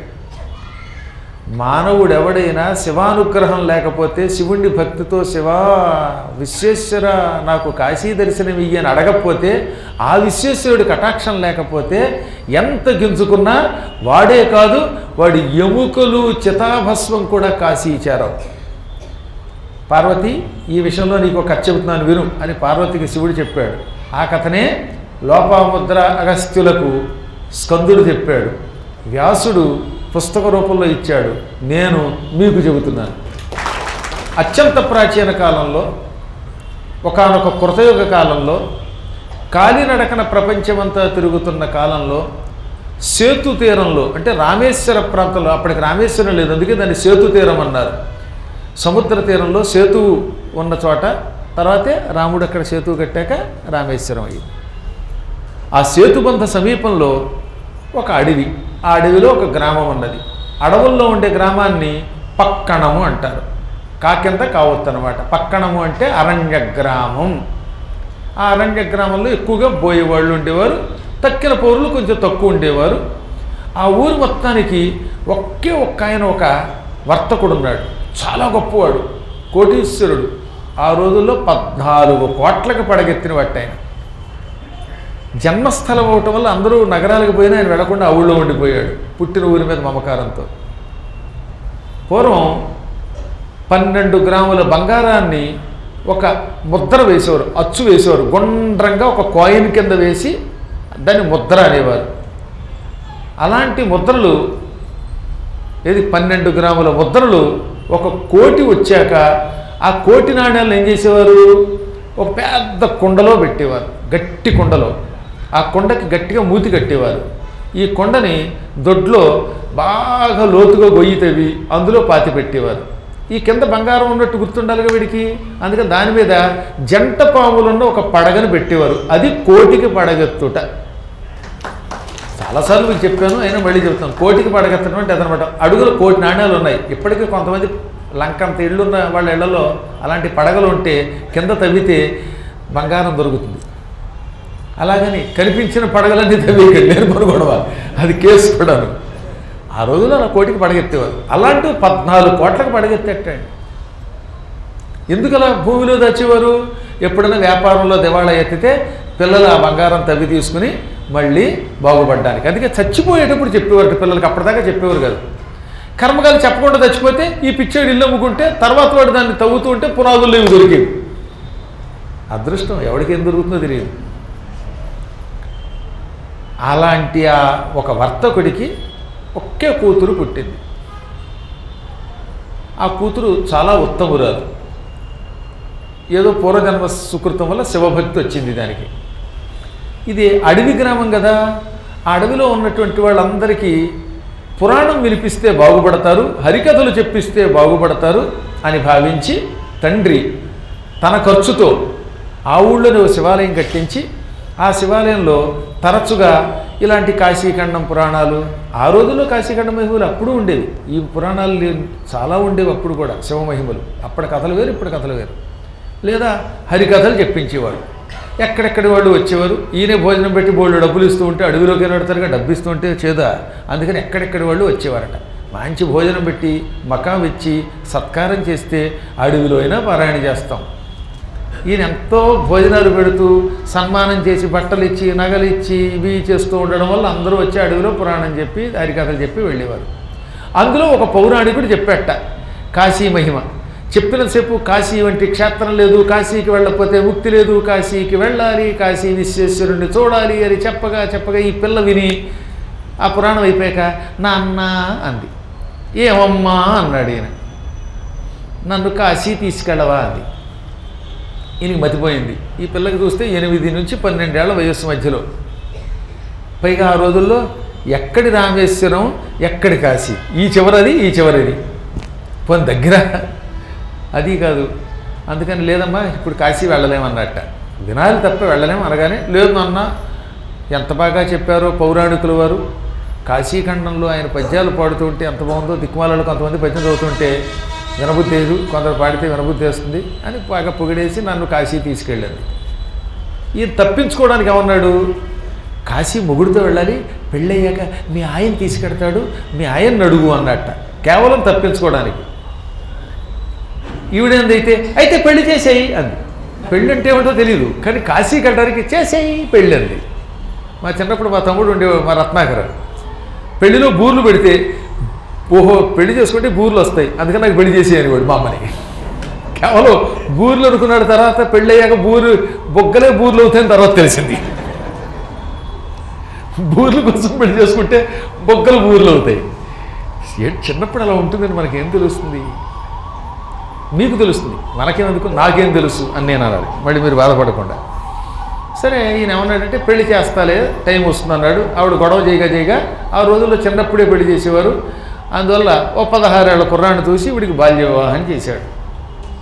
మానవుడు ఎవడైనా శివానుగ్రహం లేకపోతే, శివుణ్ణి భక్తితో శివా విశ్వేశ్వర నాకు కాశీ దర్శనం ఇయ్యి అని అడగకపోతే, ఆ విశ్వేశ్వరుడి కటాక్షం లేకపోతే ఎంత గింజుకున్నా వాడే కాదు వాడి ఎముకలు చితాభస్వం కూడా కాశీ చేరవు. పార్వతి ఈ విషయంలో నీకు ఒక కథ చెబుతున్నాను విను అని పార్వతికి శివుడు చెప్పాడు. ఆ కథనే లోపాముద్ర అగస్త్యులకు స్కందుడు చెప్పాడు, వ్యాసుడు పుస్తక రూపంలో ఇచ్చాడు, నేను మీకు చెబుతున్నాను. అత్యంత ప్రాచీన కాలంలో, ఒకానొక కృతయుగ కాలంలో, కాలినడకన ప్రపంచమంతా తిరుగుతున్న కాలంలో, సేతు తీరంలో అంటే రామేశ్వర ప్రాంతంలో, అప్పటికి రామేశ్వరం లేదు అందుకే దాన్ని సేతు తీరం అన్నారు. సముద్ర తీరంలో సేతువు ఉన్న చోట తర్వాతే రాముడు అక్కడ సేతువు కట్టాక రామేశ్వరం అయ్యింది. ఆ సేతుబంధ సమీపంలో ఒక అడవి, ఆ అడవిలో ఒక గ్రామం ఉన్నది. అడవుల్లో ఉండే గ్రామాన్ని పక్కణము అంటారు. కాకింత కావొత్తు అనమాట. పక్కణము అంటే అరణ్య గ్రామం. ఆ అరణ్య గ్రామంలో ఎక్కువగా బోయేవాళ్ళు ఉండేవారు, తక్కిన పౌరులు కొంచెం తక్కువ ఉండేవారు. ఆ ఊరు మొత్తానికి ఒకే ఒక్క ఆయన ఒక వర్తకుడు ఉన్నాడు, చాలా గొప్పవాడు, కోటీశ్వరుడు. ఆ రోజుల్లో 14 కోట్లకు పడగెత్తిన వాటి ఆయన. జన్మస్థలం అవటం వల్ల అందరూ నగరాలకు పోయినా ఆయన వెళ్లకుండా ఆ ఊళ్ళో ఉండిపోయాడు, పుట్టిన ఊరి మీద మమకారంతో. పూర్వం 12 గ్రాముల బంగారాన్ని ఒక ముద్ర వేసేవారు, అచ్చు వేసేవారు, గుండ్రంగా ఒక కాయిన్ కింద వేసి దాన్ని ముద్ర అనేవారు. అలాంటి ముద్రలు 12 గ్రాముల ముద్రలు 1 కోటి వచ్చాక ఆ కోటి నాణ్యాలను ఏం చేసేవారు, ఒక పెద్ద కుండలో పెట్టేవారు, గట్టి కుండలో. ఆ కుండకి గట్టిగా మూతి కట్టేవారు. ఈ కొండని దొడ్లో బాగా లోతుగా గొయ్యి తవ్వి అందులో పాతి పెట్టేవారు. ఈ కింద బంగారం ఉన్నట్టు గుర్తుండాలిగా వీడికి, అందుకని దాని మీద జంట పాములున్న ఒక పడగను పెట్టేవారు. అది కోటికి పడగెత్తుట. చాలాసార్లు మీకు చెప్పాను, అయినా మళ్ళీ చెప్తాను. కోటికి పడగెత్తడం అంటే అదనమాట. అడుగుల కోటి నాణ్యాలు ఉన్నాయి. ఇప్పటికీ కొంతమంది లంకంత ఇళ్ళున్న వాళ్ళ ఇళ్లలో అలాంటి పడగలు ఉంటే కింద తవ్వితే బంగారం దొరుకుతుంది. అలాగని కనిపించిన పడగలన్నీ తవ్వేయకండి, నేను గొడవ, అది కేసు కూడాను. ఆ రోజుల్లో అలా కోటికి పడగెత్తేవారు. అలాంటి 14 కోట్లకు పడగెత్తేటండి. ఎందుకు అలా భూమిలో దాచేవారు? ఎప్పుడైనా వ్యాపారంలో దివాళా ఎత్తితే పిల్లలు ఆ బంగారం తవ్వి తీసుకుని మళ్ళీ బాగుపడ్డానికి. అందుకే చచ్చిపోయేటప్పుడు చెప్పేవారు పిల్లలకి, అప్పటిదాకా చెప్పేవారు కాదు. కర్మకాలు చెప్పకుండా చచ్చిపోతే ఈ పిచ్చాడు ఇల్లు అమ్ముకుంటే తర్వాత వాడు దాన్ని తవ్వుతూ ఉంటే పునాదుల్లో ఇవి దొరికేవి. అదృష్టం ఎవరికి ఏం దొరుకుతుందో తెలియదు. అలాంటి ఒక వర్తకుడికి ఒకే కూతురు పుట్టింది. ఆ కూతురు చాలా ఉత్తమురాలు. ఏదో పూర్వజన్మ సుకృతం వల్ల శివభక్తి వచ్చింది దానికి. ఇది అడవి గ్రామం కదా, ఆ అడవిలో ఉన్నటువంటి వాళ్ళందరికీ పురాణం వినిపిస్తే బాగుపడతారు, హరికథలు చెప్పిస్తే బాగుపడతారు అని భావించి తండ్రి తన ఖర్చుతో ఆ ఊళ్ళోనే ఓ శివాలయం కట్టించి ఆ శివాలయంలో తరచుగా ఇలాంటి కాశీఖండం పురాణాలు, ఆ రోజుల్లో కాశీఖండం మహిమలు అప్పుడు ఉండేవి, ఈ పురాణాలు చాలా ఉండేవి అప్పుడు కూడా, శివమహిమలు. అప్పటి కథలు వేరు, ఇప్పుడు కథలు వేరు. లేదా హరికథలు చెప్పించేవాడు. ఎక్కడెక్కడి వాళ్ళు వచ్చేవారు. ఈయనే భోజనం పెట్టి బోళ్ళు డబ్బులు ఇస్తూ ఉంటే అడవిలోకి నడతారుగా, డబ్బు ఇస్తూ ఉంటే చేదా, అందుకని ఎక్కడెక్కడి వాళ్ళు వచ్చేవారట. మంచి భోజనం పెట్టి మకాం ఇచ్చి సత్కారం చేస్తే అడవిలో అయినా పారాయణ చేస్తాం. ఈయన ఎంతో భోజనాలు పెడుతూ సన్మానం చేసి బట్టలు ఇచ్చి నగలు ఇచ్చి ఇవి చేస్తూ ఉండడం వల్ల అందరూ వచ్చి అడవిలో పురాణం చెప్పి హరికథలు చెప్పి వెళ్ళేవారు. అందులో ఒక పౌరాణికుడు చెప్పేట కాశీ మహిమ. చెప్పినంతసేపు కాశీ వంటి క్షేత్రం లేదు, కాశీకి వెళ్ళకపోతే ముక్తి లేదు, కాశీకి వెళ్ళాలి, కాశీ విశ్వేశ్వరుణ్ణి చూడాలి అని చెప్పగా ఈ పిల్ల విని ఆ పురాణం అయిపోయాక నాన్న అంది. ఏమమ్మా అన్నాడు ఈయన. నన్ను కాశీ తీసుకెళ్ళవా అంది. ఈయనకి మతిపోయింది. ఈ పిల్లకి చూస్తే 8 నుంచి 12 ఏళ్ల వయస్సు మధ్యలో. పైగా ఆ రోజుల్లో ఎక్కడి రామేశ్వరం ఎక్కడి కాశీ, ఈ చివరది ఈ చివరిది, పోనీ దగ్గర అది కాదు. అందుకని లేదమ్మా ఇప్పుడు కాశీ వెళ్ళలేమన్నట్ట. వినాలి తప్ప వెళ్ళలేము అనగానే లేదు నాన్న, ఎంత బాగా చెప్పారో పౌరాణికుల వారు. కాశీఖండంలో ఆయన పద్యాలు పాడుతూ ఉంటే ఎంత బాగుందో, దిక్కుమాలలో కొంతమంది పద్యం చదువుతుంటే వినబుద్ధి లేదు, కొందరు పాడితే వినబుద్ధి వేస్తుంది అని బాగా పొగిడేసి నన్ను కాశీ తీసుకెళ్ళాడు. ఈయన తప్పించుకోవడానికి ఏమన్నాడు, కాశీ మొగుడితో వెళ్ళాలి, పెళ్ళయ్యాక మీ ఆయన తీసుకెడతాడు, మీ ఆయన్ని అడుగు అన్నట్ట, కేవలం తప్పించుకోవడానికి. ఈవిడేందైతే అయితే పెళ్లి చేసేయి అంది. పెళ్ళి అంటే ఏమిటో తెలియదు, కానీ కాశీకి వెళ్ళడానికి చేసేయి పెళ్ళి అంది. మా చిన్నప్పుడు మా తమ్ముడు ఉండేవాడు, మా రత్నాకర్, పెళ్లిలో బూర్లు పెడితే ఓహో పెళ్లి చేసుకుంటే బూర్లు వస్తాయి, అందుకని నాకు పెళ్లి చేసేయని వాడు మా అమ్మని. కేవలం బూర్లు అనుకున్నాడు. తర్వాత పెళ్ళయ్యాక బొగ్గలే బూర్లు అవుతాయని తర్వాత తెలిసింది. బూర్ల కోసం పెళ్లి చేసుకుంటే బొగ్గలు బూర్లు అవుతాయి. చిన్నప్పుడు అలా ఉంటుందని మనకేం తెలుస్తుంది? మీకు తెలుస్తుంది, మనకేందుకు, నాకేం తెలుసు అని నేను అనాలి. మళ్ళీ మీరు బాధపడకుండా. సరే ఈయన ఏమన్నాడంటే పెళ్లి చేస్తాలే టైం వస్తుంది అన్నాడు. ఆవిడ గొడవ చేయగా ఆ రోజుల్లో చిన్నప్పుడే పెళ్లి చేసేవారు. అందువల్ల ఓ 16 ఏళ్ల కుర్రాన్ని చూసి వీడికి బాల్య వివాహం చేశాడు.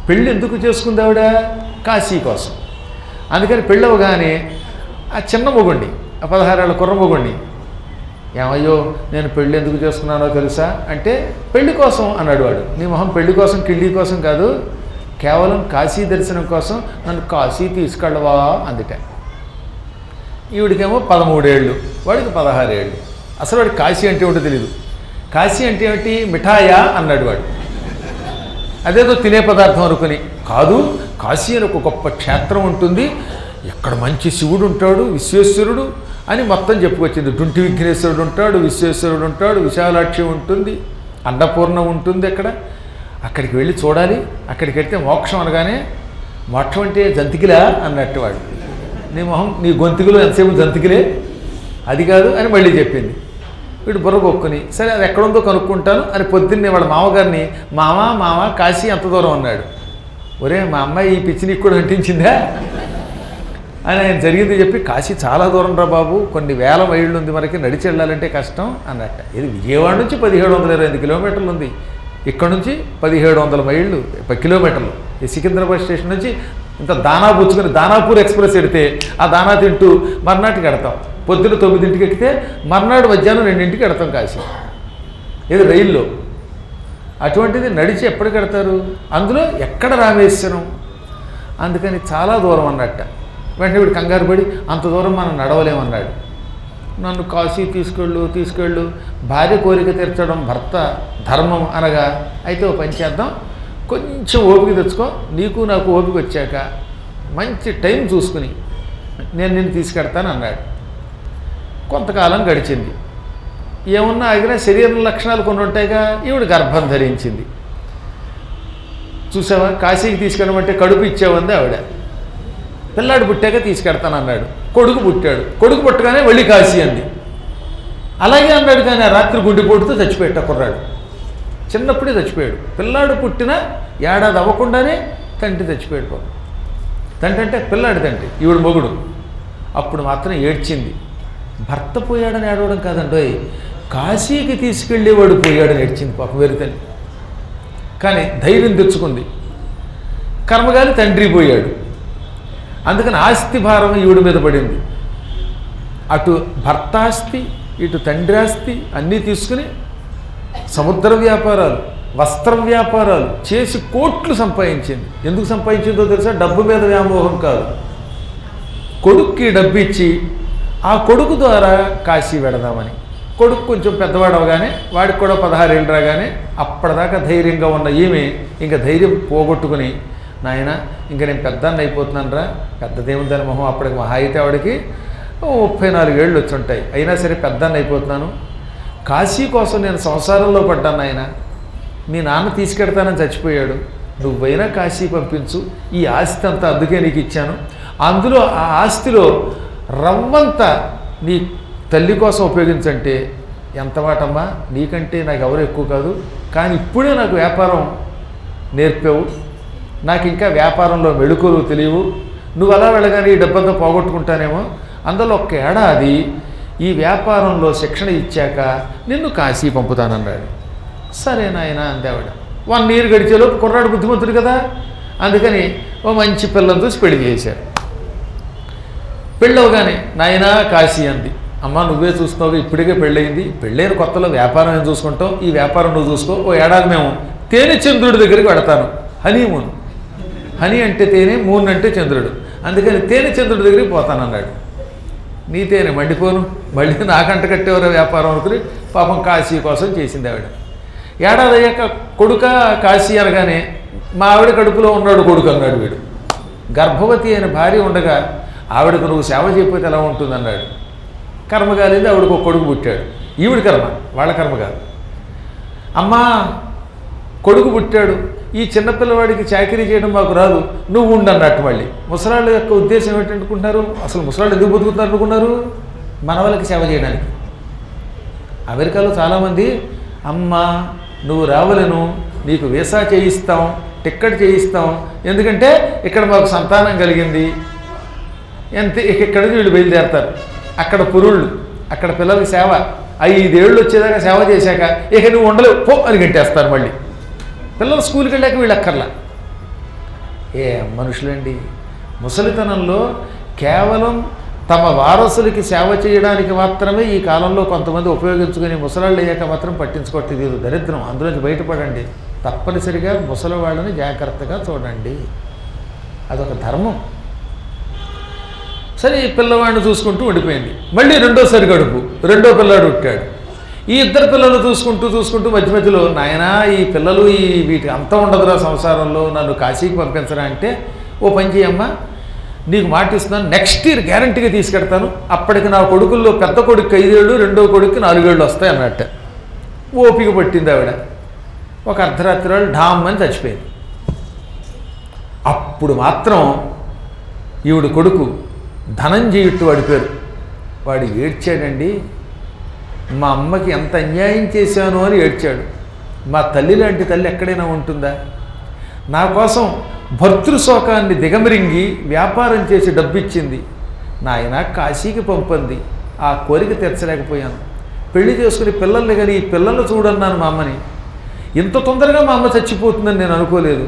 పెళ్ళి ఎందుకు చేసుకుంది ఆవిడ? కాశీ కోసం. అందుకని పెళ్ళవగానే ఆ చిన్న మొగుండి, ఆ 16 ఏళ్ల కుర్ర మొగుండి, ఏమయ్యో నేను పెళ్ళి ఎందుకు చేసుకున్నానో తెలుసా అంటే పెళ్లి కోసం అన్నాడు వాడు. నీ మొహం పెళ్లి కోసం కిళ్ళి కోసం కాదు, కేవలం కాశీ దర్శనం కోసం నన్ను కాశీ తీసుకెళ్ళవా అందుట. ఈవిడికేమో 13 ఏళ్ళు, వాడికి 16 ఏళ్ళు. అసలు వాడికి కాశీ అంటే ఏమిటో తెలియదు. కాశీ అంటే ఏమిటి, మిఠాయా అన్నాడు వాడు. అదేదో తినే పదార్థం అనుకుని. కాదు, కాశీ అని ఒక గొప్ప క్షేత్రం ఉంటుంది, ఎక్కడ మంచి శివుడు ఉంటాడు, విశ్వేశ్వరుడు అని మొత్తం చెప్పుకొచ్చింది. డుంటి విఘ్నేశ్వరుడు ఉంటాడు, విశ్వేశ్వరుడు ఉంటాడు, విశాలాక్షి ఉంటుంది, అన్నపూర్ణ ఉంటుంది అక్కడ. అక్కడికి వెళ్ళి చూడాలి, అక్కడికి వెళ్తే మోక్షం అనగానే మోక్షం అంటే జంతికిలా అన్నట్టు వాడు, నీ మొహం నీ గొంతుకులో ఎంతసేపు జంతికిలే, అది కాదు అని మళ్ళీ చెప్పింది. వీడు బుర్ర కొక్కుని సరే అది ఎక్కడుందో కనుక్కుంటాను అని పొద్దున్నే వాళ్ళ మామగారిని మామ కాశీ ఎంత దూరం అన్నాడు. ఒరే మా అమ్మాయి ఈ పిచ్చి నీకు కూడా అంటించిందా అని ఆయన జరిగింది చెప్పి, కాశీ చాలా దూరం రా బాబు, కొన్ని వేల మైళ్ళు ఉంది, మనకి నడిచి వెళ్ళాలంటే కష్టం అన్నట్ట. ఇది విజయవాడ నుంచి 1728 కిలోమీటర్లు ఉంది, ఇక్కడ నుంచి 1700 మైళ్ళు కిలోమీటర్లు. ఈ సికింద్రాబాద్ స్టేషన్ నుంచి ఇంత దానా పుచ్చుకొని దానాపూర్ ఎక్స్ప్రెస్ ఎడితే ఆ దానా తింటూ మర్నాటికి ఎడతాం. పొద్దున్న 9ంటికి ఎక్కితే మర్నాడు మధ్యాహ్నం 2ంటికి ఎడతాం కాశీ, ఇది రైల్లో. అటువంటిది నడిచి ఎప్పటికి ఎడతారు, అందులో ఎక్కడ రామేశ్వరం, అందుకని చాలా దూరం అన్నట్ట. వెంటనే వీడు కంగారు పడి అంత దూరం మనం నడవలేమన్నాడు. నన్ను కాశీ తీసుకెళ్ళు, భార్య కోరిక తీర్చడం భర్త ధర్మం అనగా, అయితే ఓ పని చేద్దాం, కొంచెం ఓపిక తెచ్చుకో, నీకు నాకు ఓపిక వచ్చాక మంచి టైం చూసుకుని నేను నిన్ను తీసుకెడతాను అన్నాడు. కొంతకాలం గడిచింది. ఏమున్నా ఆగినా శరీర లక్షణాలు కొన్ని ఉంటాయిగా, ఈవిడ గర్భం ధరించింది. చూసావా, కాశీకి తీసుకెళ్ళమంటే కడుపు ఇచ్చేవంది ఆవిడ. పిల్లాడు పుట్టాక తీసుకెడతానన్నాడు. కొడుకు పుట్టాడు, కొడుకు పుట్టగానే వెళ్ళి కాశీ అంది. అలాగే అన్నాడు, కానీ ఆ రాత్రి గుండెపోటుతో చచ్చిపోయాడు కుర్రాడు. చిన్నప్పుడే చచ్చిపోయాడు. పిల్లాడు పుట్టిన ఏడాది అవ్వకుండానే తండ్రి చచ్చిపోయాడు. తండ్రి అంటే పిల్లాడి తండ్రి, ఈవిడ మొగుడు. అప్పుడు మాత్రం ఏడ్చింది. భర్త పోయాడని ఏడవడం కాదండి, కాశీకి తీసుకెళ్ళేవాడు పోయాడని ఏడ్చింది పాప వెరితని. కానీ ధైర్యం తెచ్చుకుంది. కర్మగాలి తండ్రి పోయాడు, అందుకని ఆస్తి భారం ఈవిడ మీద పడింది. అటు భర్త ఆస్తి, ఇటు తండ్రి ఆస్తి అన్నీ తీసుకుని సముద్ర వ్యాపారాలు, వస్త్ర వ్యాపారాలు చేసి కోట్లు సంపాదించింది. ఎందుకు సంపాదించిందో తెలుసా? డబ్బు మీద వ్యామోహం కాదు. కొడుక్కి డబ్బు ఇచ్చి ఆ కొడుకు ద్వారా కాశీ వెడదామని. కొడుకు కొంచెం పెద్దవాడు అవగానే, వాడికి కూడా 16 ఏళ్ళు రాగానే, అప్పటిదాకా ధైర్యంగా ఉన్న ఈమె ఇంకా ధైర్యం పోగొట్టుకుని, నాయన ఇంకా నేను పెద్దాన్ని అయిపోతున్నాను రా, పెద్దదేముందని మొహం, అప్పటికి మహా అయితే ఆవిడకి 34 ఏళ్ళు వచ్చి ఉంటాయి, అయినా సరే పెద్దాన్ని అయిపోతున్నాను, కాశీ కోసం నేను సంసారంలో పడ్డాను ఆయన, మీ నాన్న తీసుకెడతానని చచ్చిపోయాడు, నువ్వైనా కాశీ పంపించు, ఈ ఆస్తి అంతా అందుకే నీకు ఇచ్చాను, అందులో ఆ ఆస్తిలో రవ్వంత నీ తల్లి కోసం ఉపయోగించంటే ఎంత మాటమ్మా, నీకంటే నాకు ఎవరు ఎక్కువ కాదు, కానీ ఇప్పుడే నాకు వ్యాపారం నేర్పావు, నాకు ఇంకా వ్యాపారంలో మెళుకులు తెలియవు, నువ్వు అలా వెళ్ళగానే ఈ డబ్బంతా పోగొట్టుకుంటానేమో, అందులో 1 ఏడాది ఈ వ్యాపారంలో శిక్షణ ఇచ్చాక నిన్ను కాశీ పంపుతానన్నాడు. సరే నాయన అందేవాడ. 1 ఇయర్ గడిచేలోపు కుర్రాడు బుద్ధిమంతుడు కదా, అందుకని ఓ మంచి పిల్లని చూసి పెళ్లి చేశారు. పెళ్ళవగానే నాయనా కాశీ అంది. అమ్మ నువ్వే చూస్తున్నావు, ఇప్పటికే పెళ్ళయింది, పెళ్ళైన కొత్తలో వ్యాపారం ఏం చూసుకుంటావు, ఈ వ్యాపారం నువ్వు చూసుకో, ఓ ఏడాది మేము తేనె చంద్రుడి దగ్గరికి వెడతాను, హనీమూన్, హనీ అంటే తేనె, మూన్ అంటే చంద్రుడు, అందుకని తేనె చంద్రుడి దగ్గరికి పోతానన్నాడు. నీ తేనె మండిపోను, మళ్ళీ నాకంట కట్టేవారు వ్యాపారం అనుకుని పాపం కాశీ కోసం చేసింది ఆవిడ. ఏడాది అయ్యాక కొడుక కాశీ అనగానే మా ఆవిడ కడుపులో ఉన్నాడు కొడుకు అన్నాడు వీడు. గర్భవతి అయిన భార్య ఉండగా ఆవిడకు నువ్వు సేవ చేయకపోతే ఎలా ఉంటుందన్నాడు. కర్మ కాలేదు, ఆవిడకు ఒక కొడుకు పుట్టాడు. ఈవిడ కర్మ, వాళ్ళ కర్మ కాదు. అమ్మా కొడుకు పుట్టాడు, ఈ చిన్నపిల్లవాడికి చాకరీ చేయడం మాకు రాదు, నువ్వు ఉండన్నట్టు. మళ్ళీ ముసలాళ్ళ యొక్క ఉద్దేశం ఏంటనుకుంటున్నారు, అసలు ముసలాళ్ళు ఎందుకు బతుకుతున్నారు అనుకున్నారు? మన వాళ్ళకి సేవ చేయడానికి. అమెరికాలో చాలామంది అమ్మా నువ్వు రావలను, నీకు వీసా చేయిస్తాం, టిక్కెట్ చేయిస్తాం, ఎందుకంటే ఇక్కడ మాకు సంతానం కలిగింది, ఎంత ఇక్కడ వీళ్ళు బయలుదేరతారు, అక్కడ పురుళ్ళు, అక్కడ పిల్లలకి సేవ, 5 ఏళ్ళు వచ్చేదాకా సేవ చేశాక ఇక నువ్వు ఉండలేవు పో అని గంటేస్తారు. మళ్ళీ పిల్లలు స్కూల్కి వెళ్ళాక వీళ్ళు అక్కర్లా. ఏ మనుషులండి, ముసలితనంలో కేవలం తమ వారసులకి సేవ చేయడానికి మాత్రమే ఈ కాలంలో కొంతమంది ఉపయోగించుకొని ముసలాళ్ళు అయ్యాక మాత్రం పట్టించుకోవట్లేదు. ఇది దరిద్రం, అందులోంచి బయటపడండి. తప్పనిసరిగా ముసలి వాళ్ళని జాగ్రత్తగా చూడండి, అదొక ధర్మం. సరే ఈ పిల్లవాడిని చూసుకుంటూ ఉండిపోయింది. మళ్ళీ రెండోసారి గడుపు, రెండో పిల్లాడు పుట్టాడు. ఈ 2 పిల్లలు చూసుకుంటూ మధ్య మధ్యలో నాయనా ఈ పిల్లలు ఈ వీటికి అంత ఉండదురా సంసారంలో, నన్ను కాశీకి పంపించరా అంటే, ఓ పని చేయమ్మా నీకు మాట ఇస్తున్నాను, నెక్స్ట్ ఇయర్ గ్యారంటీగా తీసుకెడతాను, అప్పటికి నా కొడుకుల్లో పెద్ద కొడుకు 5 ఏళ్ళు, రెండో కొడుకు 4 ఏళ్ళు వస్తాయి అన్నట్ట. ఓపిక పట్టింది ఆవిడ. ఒక అర్ధరాత్రి వాళ్ళు ఢామ్ అని చచ్చిపోయింది. అప్పుడు మాత్రం ఈవిడ కొడుకు ధనంజయుట్టు వాడి పేరు, వాడు ఏడ్చాడండి. మా అమ్మకి ఎంత అన్యాయం చేశాను అని ఏడ్చాడు. మా తల్లి లాంటి తల్లి ఎక్కడైనా ఉంటుందా? నా కోసం భర్తృశోకాన్ని దిగమిరింగి వ్యాపారం చేసి డబ్బిచ్చింది. నాయన కాశీకి పంపింది, ఆ కోరిక తీర్చలేకపోయాను. పెళ్లి చేసుకుని పిల్లల్ని కానీ ఈ పిల్లలు చూడన్నాను మా అమ్మని. ఇంత తొందరగా మా అమ్మ చచ్చిపోతుందని నేను అనుకోలేదు.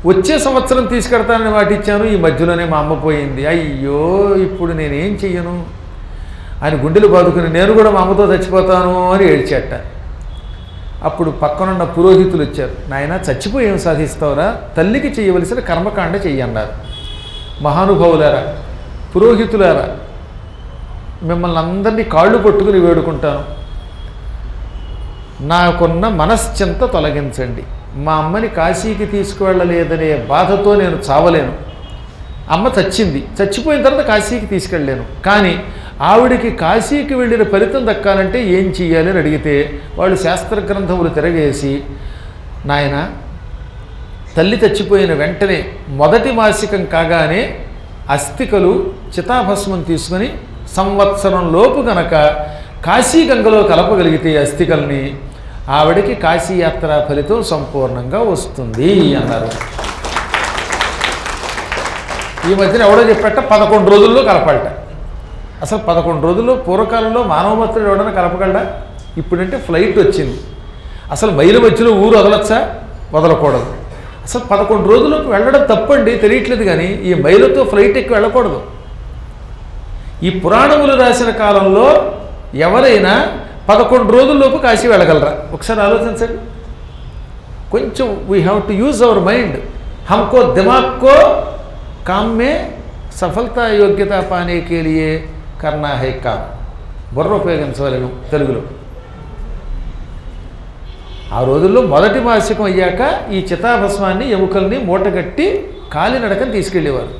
వచ్చే సంవత్సరం తీసుకెడతానని వాటిచ్చాను, ఈ మధ్యలోనే మా అమ్మ పోయింది. అయ్యో ఇప్పుడు నేనేం చెయ్యను అని గుండెలు బాదుకుని నేను కూడా మా అమ్మతో చచ్చిపోతాను అని ఏడ్చేట. అప్పుడు పక్కనున్న పురోహితులు వచ్చారు. నాయన చచ్చిపోయి ఏం సాధిస్తావురా, తల్లికి చేయవలసిన కర్మకాండ చెయ్యన్నారు. మహానుభావులారా, పురోహితులారా, మిమ్మల్ని అందరినీ కాళ్ళు పట్టుకుని వేడుకుంటాను, నాకున్న మనశ్చింత తొలగించండి. మా అమ్మని కాశీకి తీసుకువెళ్ళలేదనే బాధతో నేను చావలేను. అమ్మ చచ్చింది, చచ్చిపోయిన తర్వాత కాశీకి తీసుకెళ్ళలేను. కానీ ఆవిడికి కాశీకి వెళ్ళిన ఫలితం దక్కాలంటే ఏం చెయ్యాలి అని అడిగితే వాళ్ళు శాస్త్ర గ్రంథములు తిరగేసి, నాయన తల్లి చచ్చిపోయిన వెంటనే మొదటి మాసికం కాగానే అస్థికలు చితాభస్మం తీసుకుని సంవత్సరం లోపు గనక కాశీ గంగలో కలపగలిగితే అస్థికల్ని, ఆవిడకి కాశీయాత్ర ఫలితం సంపూర్ణంగా వస్తుంది అన్నారు. ఈ మధ్యన ఎవడో చెప్పట 11 రోజుల్లో కలపడట. అసలు 11 రోజుల్లో పూర్వకాలంలో మానవమత్తుడు ఎవడన్నా కలపగలడా? ఇప్పుడంటే ఫ్లైట్ వచ్చింది. అసలు మైలు మధ్యలో ఊరు వదలచ్చా? వదలకూడదు. అసలు 11 రోజుల్లోకి వెళ్ళడం తప్పండి, తెలియట్లేదు. కానీ ఈ మైలుతో ఫ్లైట్ ఎక్కి వెళ్ళకూడదు. ఈ పురాణములు రాసిన కాలంలో ఎవరైనా 11 రోజుల్లోపు కాశీ వెళ్ళగలరా? ఒకసారి ఆలోచించండి. కొంచెం we have to use our mind. హమ్కో దిమాగ్కో काम में సఫలత యోగ్యత పానే కే లియే కర్నా హై కామ్. బుర్ర ఉపయోగించవలను తెలుగులో. ఆ రోజుల్లో మొదటి మాసికం అయ్యాక ఈ చితాభస్మాన్ని ఎముకల్ని మూటగట్టి కాలినడకని తీసుకెళ్ళేవారు.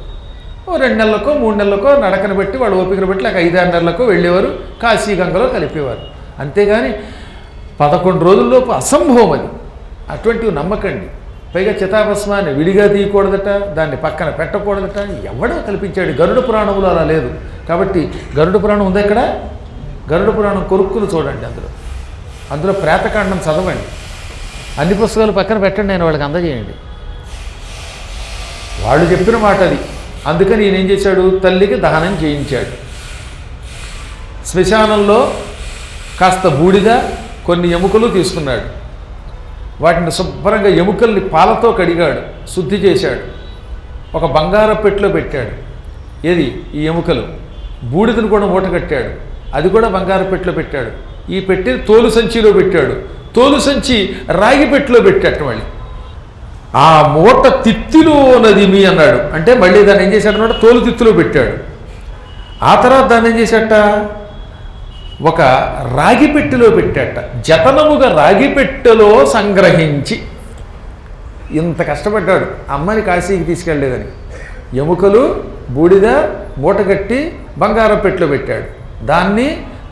2 నెలలకో 3 నెలలకో నడకను బట్టి వాడు ఓపికను బట్టి లేక 5-6 నెలలకో వెళ్ళేవారు, కాశీ గంగలో కలిపేవారు. అంతేగాని 11 రోజుల్లోపు అసంభవం అది. అటువంటివి నమ్మకండి. పైగా చితాభస్మాన్ని విడిగా తీయకూడదట, దాన్ని పక్కన పెట్టకూడదట. ఎవడో కల్పించాడు? గరుడ పురాణంలో అలా లేదు. కాబట్టి గరుడ పురాణం ఉందా ఇక్కడ? గరుడ పురాణం కొరుక్కులు చూడండి, అందులో ప్రేతకాండం చదవండి. అన్ని పుస్తకాలు పక్కన పెట్టండి, నేను వాళ్ళకి అందజేయండి. వాళ్ళు చెప్పిన మాట అది. అందుకని ఈయన ఏం చేశాడు? తల్లికి దహనం చేయించాడు. శ్మశానంలో కాస్త బూడిద, కొన్ని ఎముకలు తీసుకున్నాడు. వాటిని శుభ్రంగా ఎముకల్ని పాలతో కడిగాడు, శుద్ధి చేశాడు. ఒక బంగార పెట్టెలో పెట్టాడు. ఏది? ఈ ఎముకలు. బూడిదను కూడా మూట కట్టాడు, అది కూడా బంగార పెట్టెలో పెట్టాడు. ఈ పెట్టి తోలు సంచిలో పెట్టాడు. తోలు సంచి రాగి పెట్టెలో పెట్టాడు. మళ్ళీ ఆ మూట తిత్తిలో నదిమి అన్నాడు. అంటే మళ్ళీ దాన్ని ఏం చేశాడు అన్నాడు? తోలు తిత్తిలో పెట్టాడు. ఆ తర్వాత దాన్ని ఏం చేశాట? ఒక రాగి పెట్టెలో పెట్టాట. జతనముగా రాగి పెట్టెలో సంగ్రహించి. ఇంత కష్టపడ్డాడు అమ్మని కాశీకి తీసుకెళ్ళలేదని. ఎముకలు, బూడిద మూటగట్టి బంగారం పెట్టెలో పెట్టాడు. దాన్ని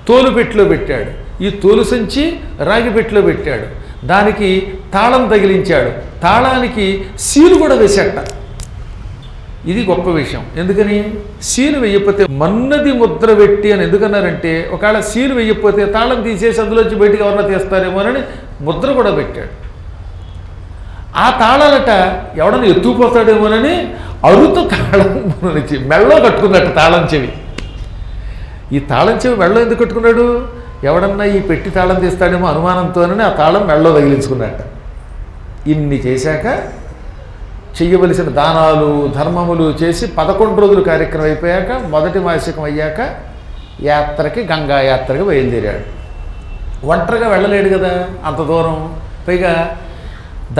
తోలు పెట్టెలో పెట్టాడు. ఈ తోలు సంచి రాగి పెట్టెలో పెట్టాడు. దానికి తాళం తగిలించాడు. తాళానికి సీలు కూడా వేశాట. ఇది గొప్ప విషయం. ఎందుకని? సీలు వేయకపోతే మన్నది ముద్ర పెట్టి అని ఎందుకన్నారంటే, ఒకవేళ సీలు వేయకపోతే తాళం తీసేసి అందులోంచి బయటికి ఎవరన్నా తీస్తారేమోనని ముద్ర కూడా పెట్టాడు. ఆ తాళాలట ఎవడన్నా ఎత్తుకుపోతాడేమోనని అరుత తాళం నుంచి మెళ్ళో కట్టుకున్నట్టు తాళం చెవి. ఈ తాళం చెవి మెళ్ళో ఎందుకు కట్టుకున్నాడు? ఎవడన్నా ఈ పెట్టి తాళం తీస్తాడేమో అనుమానంతోనని ఆ తాళం మెళ్ళో తగిలించుకున్నట్ట. ఇన్ని చేశాక చెయ్యవలసిన దానాలు ధర్మములు చేసి 11 రోజులు కార్యక్రమం అయిపోయాక మొదటి మాసికం అయ్యాక యాత్రకి, గంగా యాత్రకి బయలుదేరాడు. ఒంటరిగా వెళ్ళలేడు కదా అంత దూరం. పైగా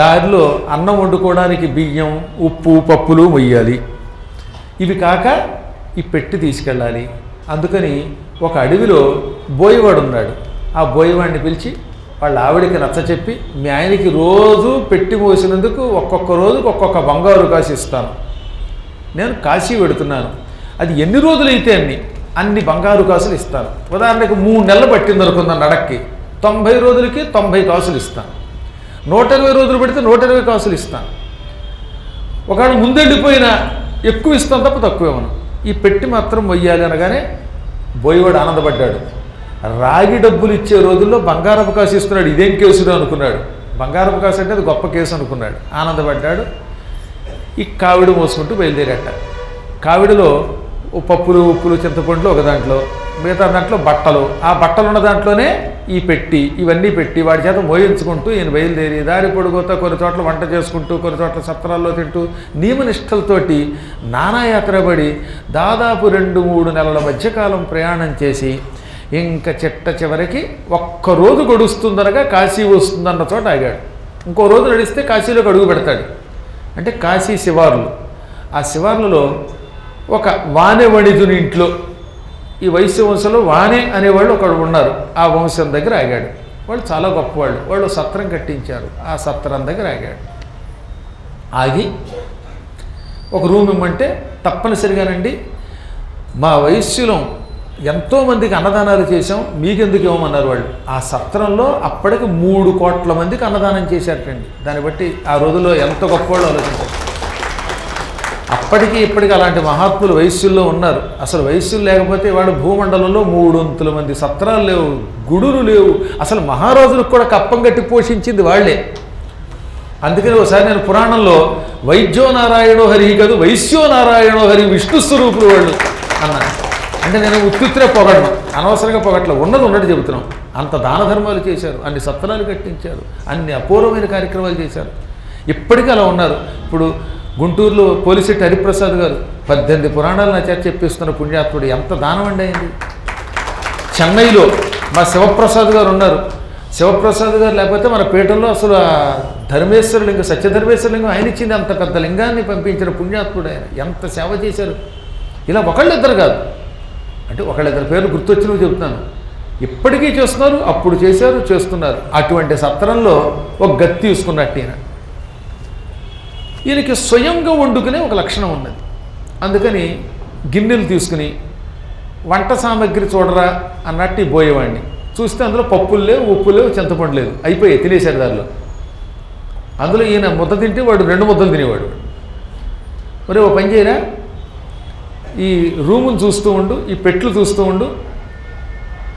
దారిలో అన్నం వండుకోవడానికి బియ్యం, ఉప్పు, పప్పులు మొయ్యాలి. ఇవి కాక ఈ పెట్టి తీసుకెళ్ళాలి. అందుకని ఒక అడవిలో బోయవాడు ఉన్నాడు. ఆ బోయవాడిని పిలిచి వాళ్ళ ఆవిడికి నచ్చ చెప్పి, మీ ఆయనకి రోజు పెట్టి మోసినందుకు ఒక్కొక్క రోజుకు ఒక్కొక్క బంగారు కాశీ ఇస్తాను. నేను కాశీ పెడుతున్నాను, అది ఎన్ని రోజులైతే అన్ని బంగారు కాసులు ఇస్తాను. ఉదాహరణకు 3 నెలలు పట్టింది అనుకుందాం నడక్కి, 90 రోజులకి 90 కాసులు ఇస్తాను. 120 రోజులు పెడితే 120 కాసులు ఇస్తాను. ఒకవేళ ముందెళ్ళిపోయినా ఎక్కువ ఇస్తాను తప్ప తక్కువ ఇవ్వను. ఈ పెట్టి మాత్రం మొయ్యాలి అనగానే బోయవాడు ఆనందపడ్డాడు. రాగి డబ్బులు ఇచ్చే రోజుల్లో బంగారపు కాసు ఇస్తున్నాడు, ఇదేం కేసుడు అనుకున్నాడు. బంగారపు కాసు అంటే అది గొప్ప కేసు అనుకున్నాడు, ఆనందపడ్డాడు. ఈ కావిడి మోసుకుంటూ బయలుదేరాట. కావిడిలో పప్పులు ఉప్పులు చింతపండులు ఒక దాంట్లో, మిగతా దాంట్లో బట్టలు, ఆ బట్టలు ఉన్న దాంట్లోనే ఈ పెట్టి, ఇవన్నీ పెట్టి వాడి చేత మోయించుకుంటూ ఈయన బయలుదేరి దారి పొడుగుతా కొన్ని చోట్ల వంట చేసుకుంటూ కొన్ని చోట్ల సత్రాల్లో తింటూ నియమనిష్టలతోటి నానాయాత్రపడి దాదాపు 2-3 నెలల మధ్యకాలం ప్రయాణం చేసి ఇంకా చివరికి ఒక్కరోజు గడుస్తుందనగా కాశీ వస్తుందన్న చోట ఆగాడు. ఇంకో రోజు నడిస్తే కాశీలోకి అడుగు పెడతాడు. అంటే కాశీ శివార్లు. ఆ శివార్లలో ఒక వాణె వణిజుని ఇంట్లో, ఈ వైశ్య వంశంలో వాణె అనేవాళ్ళు ఒకడు ఉన్నారు. ఆ వంశం దగ్గర ఆగాడు. వాళ్ళు చాలా గొప్పవాళ్ళు. వాళ్ళు సత్రం కట్టించారు. ఆ సత్రం దగ్గర ఆగాడు. ఆగి ఒక రూమ్ ఇమ్మంటే తప్పనిసరిగానండి మా వైశ్యులం ఎంతోమందికి అన్నదానాలు చేశాం, మీకెందుకు ఇవ్వమన్నారు వాళ్ళు. ఆ సత్రంలో అప్పటికి 3 కోట్ల మందికి అన్నదానం చేశారటండి. దాన్ని బట్టి ఆ రోజుల్లో ఎంత గొప్పవాళ్ళు ఆలోచించారు. అప్పటికి ఇప్పటికి అలాంటి మహాత్ములు వైశ్యుల్లో ఉన్నారు. అసలు వైశ్యులు లేకపోతే వాడు భూమండలంలో 300 మంది సత్రాలు లేవు, గుడులు లేవు. అసలు మహారాజులకు కూడా కప్పం కట్టి పోషించింది వాళ్లే. అందుకని ఒకసారి నేను పురాణంలో వైద్యో నారాయణో హరి కాదు వైశ్యో నారాయణో హరి విష్ణు స్వరూపులు వాళ్ళు అన్నాను. అంటే నేను ఉత్తుత్రే పొగడను, అనవసరంగా పొగట్ల, ఉన్నది ఉన్నట్టు చెబుతున్నాం. అంత దాన ధర్మాలు చేశారు, అన్ని సత్రాలు కట్టించారు, అన్ని అపూర్వమైన కార్యక్రమాలు చేశారు. ఇప్పటికీ అలా ఉన్నారు. ఇప్పుడు గుంటూరులో పోలిశెట్టి హరిప్రసాద్ గారు 18 పురాణాలు నా చేత చెప్పిస్తున్న పుణ్యాత్ముడు, ఎంత దానం అండి అయింది. చెన్నైలో మా శివప్రసాద్ గారు ఉన్నారు. శివప్రసాద్ గారు లేకపోతే మన పీఠంలో అసలు ధర్మేశ్వరలింగం, సత్యధర్మేశ్వరలింగం ఆయన ఇచ్చింది. అంత పెద్ద లింగాన్ని పంపించిన పుణ్యాత్ముడు ఆయన. ఎంత సేవ చేశారు. ఇలా ఒకళ్ళిద్దరు కాదు, అంటే ఒకళ్ళిద్దరు పేర్లు గుర్తొచ్చినవి చెబుతున్నాను. ఇప్పటికీ చేస్తున్నారు, అప్పుడు చేశారు, చేస్తున్నారు. అటువంటి సత్రంలో ఒక గది తీసుకున్నట్టు ఈయనకి స్వయంగా వండుకునే ఒక లక్షణం ఉన్నది. అందుకని గిన్నెలు తీసుకుని వంట సామాగ్రి చూడరా అన్నట్టు పోయేవాడిని. చూస్తే అందులో పప్పులు లేవు, ఉప్పు లేవు, చింతపండు లేదు, అయిపోయాయి, తినేసాడు దారిలో. అందులో ఈయన ముద్ద తింటే వాడు 2 ముద్దలు తినేవాడు. మరి ఓ పని చేయరా, ఈ రూమును చూస్తూ ఉండు, ఈ పెట్లు చూస్తూ ఉండు.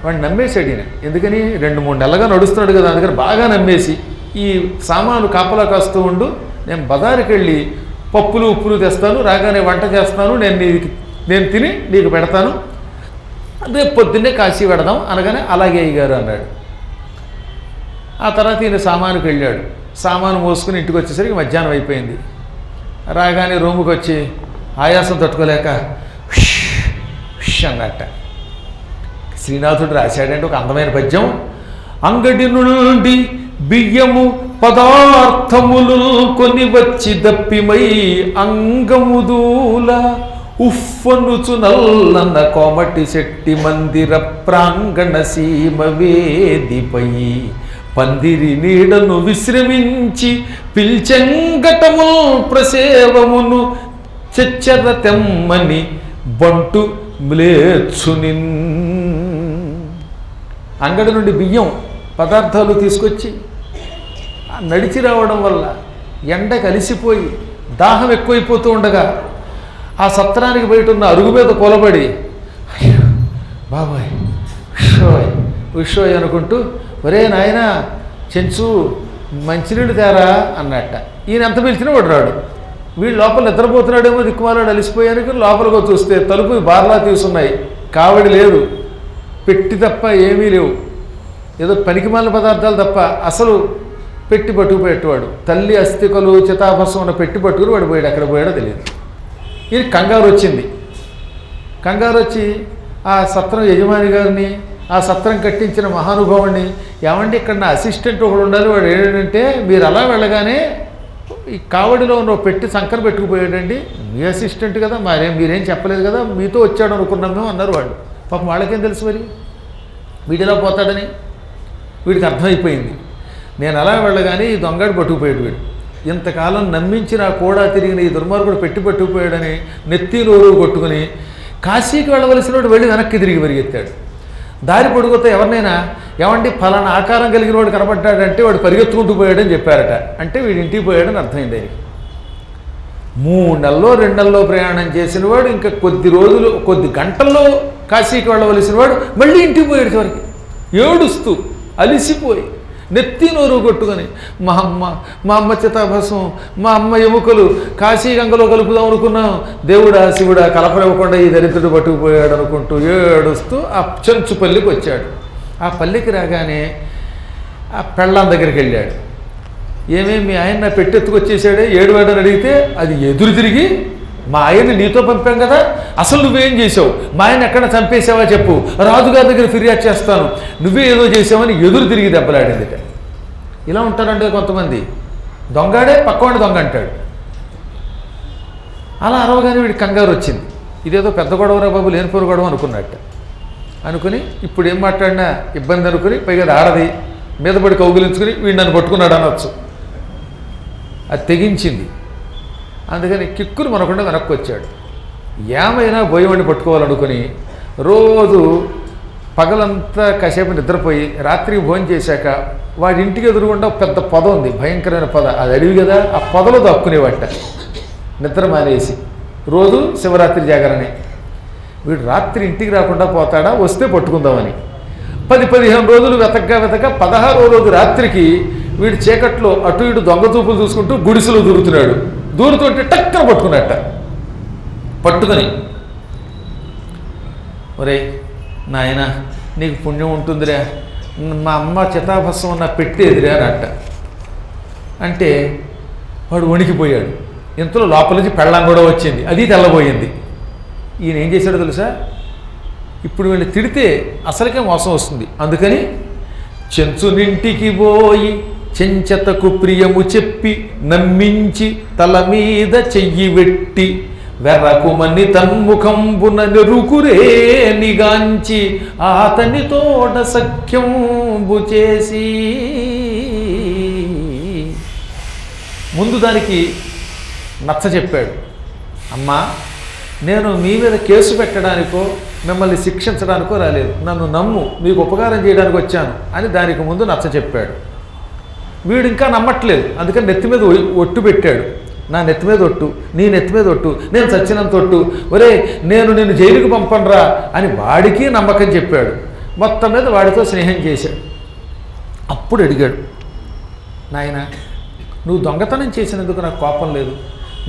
వాడిని నమ్మేశాడు ఈయన. ఎందుకని 2-3 నెలలుగా నడుస్తున్నాడు కదా, అందుకని బాగా నమ్మేసి ఈ సామాను కాపలా కాస్తూ ఉండు, నేను బజారుకి వెళ్ళి పప్పులు ఉప్పులు తెస్తాను, రాగానే వంట చేస్తాను, నేను తిని నీకు పెడతాను, రేపు పొద్దున్నే కాశీ పెడదాం అనగానే అలాగే అయ్యారు అన్నాడు. ఆ తర్వాత ఈయన సామానుకి వెళ్ళాడు. సామాను మోసుకుని ఇంటికి వచ్చేసరికి మధ్యాహ్నం అయిపోయింది. రాగానే రూముకి వచ్చి ఆయాసం తట్టుకోలేక అన్నట్ట. శ్రీనాథుడు రాశాడంటే ఒక అందమైన పద్యం. అంగడి నుండి బియ్యము పదార్థములు కొని వచ్చి దప్పిమై అంగముదూల ఉఫ్ఫనుచు నల్లన్న కోమటి శెట్టి మందిర ప్రాంగణ సీమ వేదిపై పందిరి నీడను విశ్రమించి పిల్చెంగటము ప్రసేవమును చెచ్చర తెమ్మని బంటు మ్లేచ్చునిన్. అంగడి నుండి బియ్యం పదార్థాలు తీసుకొచ్చి నడిచి రావడం వల్ల ఎండ కలిసిపోయి దాహం ఎక్కువైపోతూ ఉండగా ఆ సత్రానికి బయట ఉన్న అరుగు మీద కూలబడి బాబాయ్ విషోయ్ విషోయ్ అనుకుంటూ ఒరే నాయన చెంచు మంచినీళ్ళు తేరా అన్నట్ట. ఈయన ఎంత పిలిచినా వాడు రాడు. వీళ్ళు లోపల నిద్రపోతున్నాడేమో దిక్కుమాలాడు అలిసిపోయానికి లోపలికి చూస్తే తలుపు బార్లా తీసున్నాయి, కావడి లేదు, పెట్టి తప్ప ఏమీ లేవు, ఏదో పనికిమాలిన పదార్థాలు తప్ప. అసలు పెట్టి పట్టుకుపోయేవాడు తల్లి అస్థికలు చితాభస్వం ఉన్న పెట్టి పట్టుకుని వాడు పోయాడు. ఎక్కడ పోయాడో తెలియదు. ఈయన కంగారు వచ్చింది. కంగారు వచ్చి ఆ సత్రం యజమాని గారిని, ఆ సత్రం కట్టించిన మహానుభావుడిని, ఏమంటే ఇక్కడ నా అసిస్టెంట్ ఒకడు ఉండాలి, వాడు ఏంటంటే మీరు అలా వెళ్ళగానే ఈ కావడిలో ఉన్న పెట్టి సంకర పెట్టుకుపోయాడండి, మీ అసిస్టెంట్ కదా, మీరేం చెప్పలేదు కదా, మీతో వచ్చాడు అనుకున్నాం మేము అన్నారు వాళ్ళు. పాపం వాళ్ళకేం తెలుసు మరి వీడిలా పోతాడని. వీడికి అర్థమైపోయింది, నేను అలా వెళ్ళగానే ఈ దొంగడు పట్టుకుపోయాడు. వీడు ఇంతకాలం నమ్మించిన కూడా తిరిగిన ఈ దుర్మార్గుడు పెట్టి పట్టుకుపోయాడని నెత్తిలోరు కొట్టుకుని కాశీకి వెళ్ళవలసిన వాడు వెళ్ళి వెనక్కి తిరిగి పరిగెత్తాడు. దారి పొడుగుతో ఎవరినైనా ఏమండి ఫలానా ఆకారం కలిగిన వాడు కనబడ్డాడంటే వాడు పరిగెత్తుకుంటూ పోయాడని చెప్పారట. అంటే వీడి ఇంటికి పోయాడని అర్థమైంది ఆయనకి. 3 నెలల్లో 2 నెలల్లో ప్రయాణం చేసిన వాడు ఇంకా కొద్ది గంటల్లో కాశీకి వెళ్ళవలసిన వాడు మళ్ళీ ఇంటికి పోయాడు. చివరికి ఏడుస్తూ అలిసిపోయి నెత్తి నోరు కొట్టుకొని మా అమ్మ చితాభస్మం, మా అమ్మ ఎముకలు కాశీ గంగలో కలుపుదాం అనుకున్నాం, దేవుడా శివుడా కలపనివ్వకుండా ఈ దరిద్రుడు పట్టుకుపోయాడు అనుకుంటూ ఏడుస్తూ ఆ చెంచుపల్లికి వచ్చాడు. ఆ పల్లికి రాగానే ఆ పెళ్ళాం దగ్గరికి వెళ్ళాడు. ఏమేమి మీ ఆయన నా పెట్టెత్తుకొచ్చేసాడే ఏడువాడని అడిగితే అది ఎదురు తిరిగి, మా ఆయన్ని నీతో పంపాం కదా, అసలు నువ్వేం చేసావు, మా ఆయన ఎక్కడ చంపేసావా చెప్పు, రాజుగారి దగ్గర ఫిర్యాదు చేస్తాను, నువ్వే ఏదో చేసావని ఎదురు తిరిగి దెబ్బలాడిందిట. ఇలా ఉంటారంటే కొంతమంది, దొంగాడే పక్కవాడి దొంగ అంటాడు. అలా అరవగానే వీడికి కంగారు వచ్చింది. ఇదేదో పెద్ద గొడవరా బాబు, లేనిపోరు గొడవ అనుకున్నట్ట. అనుకుని ఇప్పుడు ఏం మాట్లాడినా ఇబ్బంది అనుకుని, పైగా ఆడది మీద పడి కౌగిలించుకుని వీడు నన్ను పట్టుకున్నాడు అనొచ్చు. అది తెగించింది. అందుకని కిక్కులు మనకుండా వెనక్కి వచ్చాడు. ఏమైనా బోయవాడిని పట్టుకోవాలనుకుని రోజు పగలంతా కాసేపు నిద్రపోయి రాత్రి భోజనం చేశాక వాడి ఇంటికి ఎదురుగుండా పెద్ద పొద ఉంది, భయంకరమైన పొద, అది అడివి కదా, ఆ పొదలో దక్కునేవాట నిద్ర మానేసి. రోజు శివరాత్రి జాగరణే. వీడు రాత్రి ఇంటికి రాకుండా పోతాడా, వస్తే పట్టుకుందామని 10-15 రోజులు వెతక 16వ రోజు రాత్రికి వీడు చీకట్లో అటు ఇటు దొంగ చూపులు చూసుకుంటూ గుడిసెలో దూరుతున్నాడు. దూరుతుంటే టక్కన పట్టుకున్నట్ట. పట్టుకొని, ఒరే నాయన నీకు పుణ్యం ఉంటుందిరా, మా అమ్మ చితాభస్వం నా పెట్టేదిరా అన్నట్ట. అంటే వాడు వణికిపోయాడు. ఇంతలో లోపల నుంచి పెళ్ళాం కూడా వచ్చింది, అది తెల్లబోయింది. ఈయన ఏం చేశాడో తెలుసా, ఇప్పుడు వీళ్ళు తిడితే అసలుకే మోసం వస్తుంది. అందుకని చెంచునింటికి పోయి చెంచతకు ప్రియము చెప్పి నమ్మించి తల మీద చెయ్యి వెట్టి వెర్రకుమని తన్ముఖంబున నెరుకురే నిగాంచి అతని తోట సఖ్యంబు చేసి. ముందు దానికి నచ్చ చెప్పాడు. అమ్మా, నేను మీ మీద కేసు పెట్టడానికో మిమ్మల్ని శిక్షించడానికో రాలేదు, నన్ను నమ్ము, మీకు ఉపకారం చేయడానికి వచ్చాను అని దానికి ముందు నచ్చ చెప్పాడు. వీడు ఇంకా నమ్మట్లేదు. అందుకని నెత్తి మీద ఒట్టు పెట్టాడు. నా నెత్తి మీద ఒట్టు, నీ నెత్తి మీద ఒట్టు, నేను చచ్చినంత ఒట్టు, ఒరే నేను నిన్ను జైలుకి పంపనరా అని వాడికి నమ్మకం చెప్పాడు. మొత్తం మీద వాడితో స్నేహం చేశాడు. అప్పుడు అడిగాడు, నాయన నువ్వు దొంగతనం చేసినందుకు నాకు కోపం లేదు,